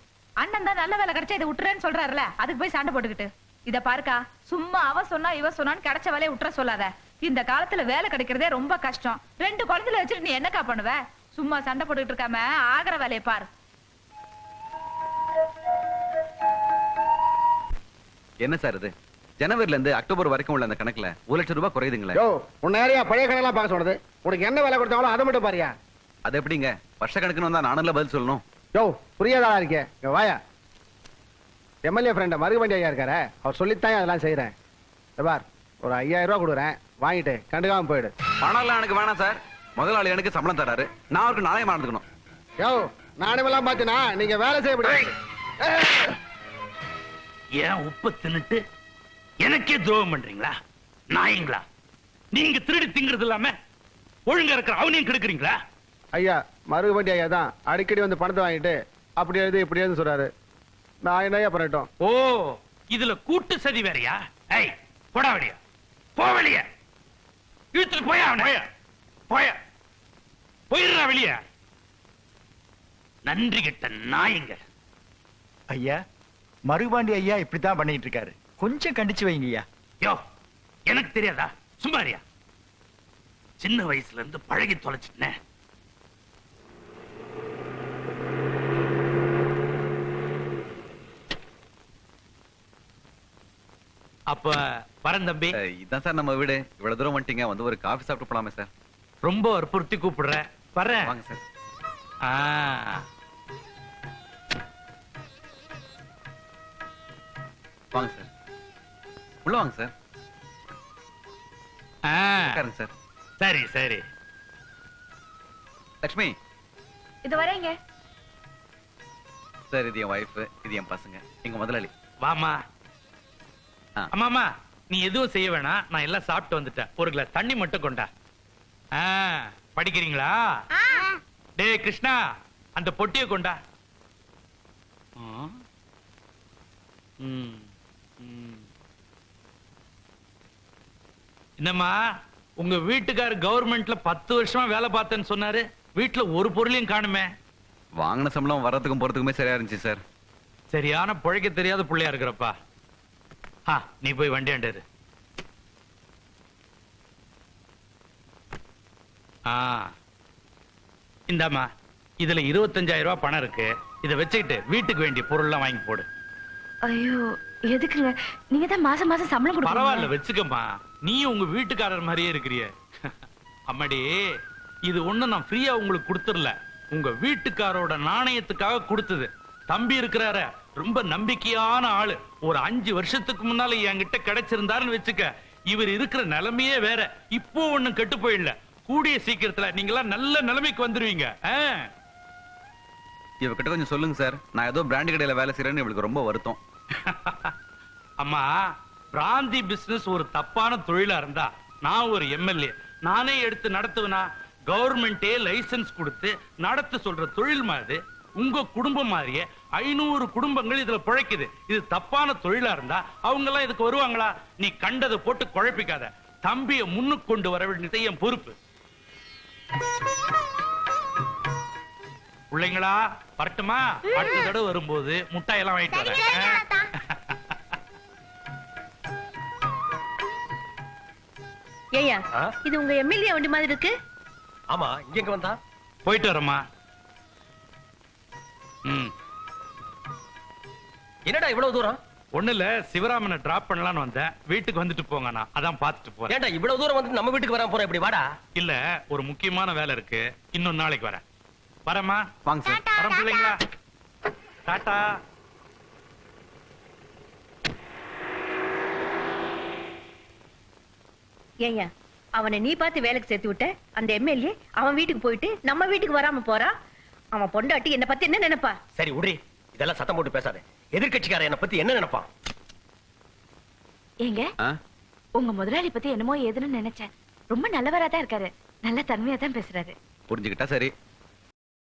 அண்ணன் தான் நல்ல வேலை கிடைச்சா இதை விட்டுறேன்னு சொல்றாருல, அதுக்கு போய் சண்டை போட்டுக்கிட்டு. இத பாருக்கா, சும்மா அவ சொன்னா இவ சொன்னான்னு கிடைச்ச வேலையை விட்டுற சொல்லாத. இந்த காலத்துல வேலை கிடைக்கிறதே ரொம்ப கஷ்டம். 2 குழந்தைல வச்சுட்டு நீ என்னக்கா பண்ணுவ? சும்மா சண்டை போட்டுக்கிட்டு இருக்காம ஆகிற வேலையை பாரு. என்ன சார் இது? ஜனவரில இருந்து அக்டோபர் வரைக்கும் உள்ள அந்த கணக்குல 1 லட்சம் ரூபாய் குறையுதுங்களே. உன்ன ஏரியா பழைய கணக்கெல்லாம் பார்க்க சொன்னது. உனக்கு என்ன வேலை கொடுத்தாலும் அதை மட்டும் பாரியா. அது எப்படிங்க? வருஷ கணக்குன்னு வந்தா நானும் பதில் சொல்லணும். புரியாதா இருக்கே? வாயா, எம்எல்ஏ ஃப்ரெண்ட் மருகவண்டி ஐயா இருக்காரு, அவர் சொல்லித்தான் அதெல்லாம் செய்யறேன். பார், ஒரு 5000 ரூபாய் கொடுக்குறேன், வாங்கிட்டு கண்டுக்காம போயிடு. பணம் எல்லாம் எனக்கு வேணாம் சார். முதலாளி எனக்கு சம்பளம் தராரு, நான் அவருக்கு நாணயமா நடந்துக்கணும். நாணயமெல்லாம் பாத்தீங்கன்னா நீங்க வேலை செய்ய முடியாது. ஏன் உப்பு தின்னுட்டு எனக்கே துரோகம் பண்றீங்களா நாயங்களா? நீங்க திருடி திங்கிறது இல்லாம ஒழுங்கா இருக்கிற அவனையும் கெடுக்குறீங்களா? ஐயா மருகவண்டி ஐயா தான் அடிக்கடி வந்து பணத்தை வாங்கிட்டு அப்படி எழுது இப்படி எழுது சொல்றாரு. நான் என்னையா பண்ணட்டும்? ஓ, இதுல கூட்டு சதி வேறையா? ஐய் போடா வெளிய, போ வெளிய, இழுத்துட்டு போயா அவனை, போயா, போயிடுறா வெளிய. நன்றி கெட்ட நாயங்க. ஐயா மருகபாண்டி ஐயா இப்படித்தான் பண்ணிட்டு இருக்காரு, கொஞ்சம் கண்டிச்சு வைங்க ஐயா. யோ எனக்கு தெரியாதா? சும்மாரியா, சின்ன வயசுல இருந்து பழகி தொலைச்சிட்டேன். அப்ப வரேன் தம்பி. இதான் சார் நம்ம வீடு. இவ்வளவு தூரம் வந்துட்டீங்க, வந்து ஒரு காஃபி சாப்பிட்டு போலாமே சார்? ரொம்ப வற்புறுத்தி கூப்பிடுறேன், வரேன். வாங்க சார். வாங்க சார், உள்ள வாங்க சார். உட்காருங்க சார். சரி சரி. லட்சுமி இது வரேங்க சார். இது என் வைஃப், இது என் பசங்க, எங்க முதலாளி. வாமா. அம்மாமா நீ எதுவும் செய்ய வேணாம், நான் எல்லாம் சாப்பிட்டு வந்துட்டேன். ஒரு கிளாஸ் தண்ணி மட்டும் கொண்டா. படிக்கிறீங்களா? டேய் கிருஷ்ணா, அந்த பொட்டியை கொண்டா. என்னம்மா, உங்க வீட்டுக்கார கவர்மெண்ட்ல 10 வருஷமா வேலை பார்த்தேன்னு சொன்னாரு, வீட்டுல ஒரு பொருளையும் காணுமே. வாங்கின சம்பளம் வர்றதுக்கும் போறதுக்குமே சரியா இருந்துச்சு சார். சரியான பிழைக்க தெரியாத பிள்ளையா இருக்கிறப்பா. நீ போய் வண்டி ஆண்டாரு. இந்தாமா, இதுல 25,000 ரூபாய் பணம் இருக்கு. இதை வச்சுக்கிட்டு வீட்டுக்கு வேண்டிய பொருள் எல்லாம் வாங்கி போடு. ஐயோ எதுக்குங்க நீங்க தான் மாசம் மாசம் சம்பளம் பரவாயில்ல கொடுப்பீங்க. வச்சுக்கம்மா, நீ உங்க வீட்டுக்காரர் மாதிரியே இருக்கிறிய. அம்மாடி, இது ஒண்ணு நான் ஃப்ரீயா உங்களுக்கு கொடுத்துடல, உங்க வீட்டுக்காரோட நாணயத்துக்காக கொடுத்தது. தம்பி இருக்கிறார ரொம்ப நம்பிக்கையான ஆளு. ஒரு 5 வருஷத்துக்கு முன்னால என்கிட்ட கிடைச்சிருந்தாருன்னு வச்சுக்க, இவர் இருக்கிற நிலைமையே வேற. இப்போ ஒண்ணும் கெட்டு போயிடல. கூடிய சீக்கிரத்துல நீங்களாம் நல்ல நிலைமைக்கு வந்துருவீங்க. இவகிட்ட கொஞ்சம் சொல்லுங்க சார். நான் ஏதோ பிராண்டி கடையில வேலை செய்யறேன்னு இவளுக்கு ரொம்ப வருத்தம். அம்மா, பிராந்தி பிசினஸ் ஒரு தப்பான தொழிலா இருந்தா நான் ஒரு எம்எல்ஏ நானே எடுத்து நடத்துவனா? கவர்மெண்டே லைசன்ஸ் கொடுத்து நடத்த சொல்ற தொழில் மாதிரி உங்க குடும்பம் மாதிரியே 500 குடும்பங்கள் இதுல பிழைக்குது. இது தப்பான தொழிலா இருந்தா அவங்க எல்லாம் இதுக்கு வருவாங்களா? நீ கண்டதை போட்டு குழப்பிக்காத. தம்பியை முன்னுக்கு கொண்டு வர வேண்டியது என் பொறுப்பு. பிள்ளைங்களா வரட்டுமா? அடுத்த தடவை வரும்போது முட்டாயெல்லாம் வாங்கிட்டு வரேன். ஏய்யா, இது உங்க எம்எல்ஏ வண்டி மாதிரி இருக்கு. ஆமா, இங்க எங்க வந்தா? போயிட்டு வரமா. என்னடா இவ்வளவு தூரம்? ஒண்ணு இல்ல, சிவராமனை டிராப் பண்ணலாம்னு வந்தேன். வீட்டுக்கு வந்துட்டு போங்க, நான் அதான் பாத்துட்டு போறேன். ஏன்டா இவ்வளவு தூரம் வந்து நம்ம வீட்டுக்கு வராம போற? இப்படி வாடா. இல்ல, ஒரு முக்கியமான வேலை இருக்கு, இன்னொரு நாளைக்கு வரேன். வரமா? வாங்க சார். வரேன் பிள்ளைங்களா. டாடா. ஏய்யா, அவனை நீ பார்த்து வேலைக்கு சேர்த்து விட்ட, அந்த எம்எல்ஏ அவன் வீட்டுக்கு போயிட்டு நம்ம வீட்டுக்கு வராம போறான். அவன் பொண்டாட்டி என்ன பத்தி என்ன நினைப்பா? சரி உடறி, இதெல்லாம் சத்தம் போட்டு பேசாத. எதிர்க்கட்சிக்காரன் என்ன பத்தி என்ன நினைப்பான்? ஏங்க, உங்க முதலாளி பத்தி என்னமோ ஏதுன்னு நினைச்சேன். ரொம்ப நல்லவரா தான் இருக்காரு. நல்ல தன்மையா தான் பேசுறாரு. புரிஞ்சுக்கிட்டா சரி.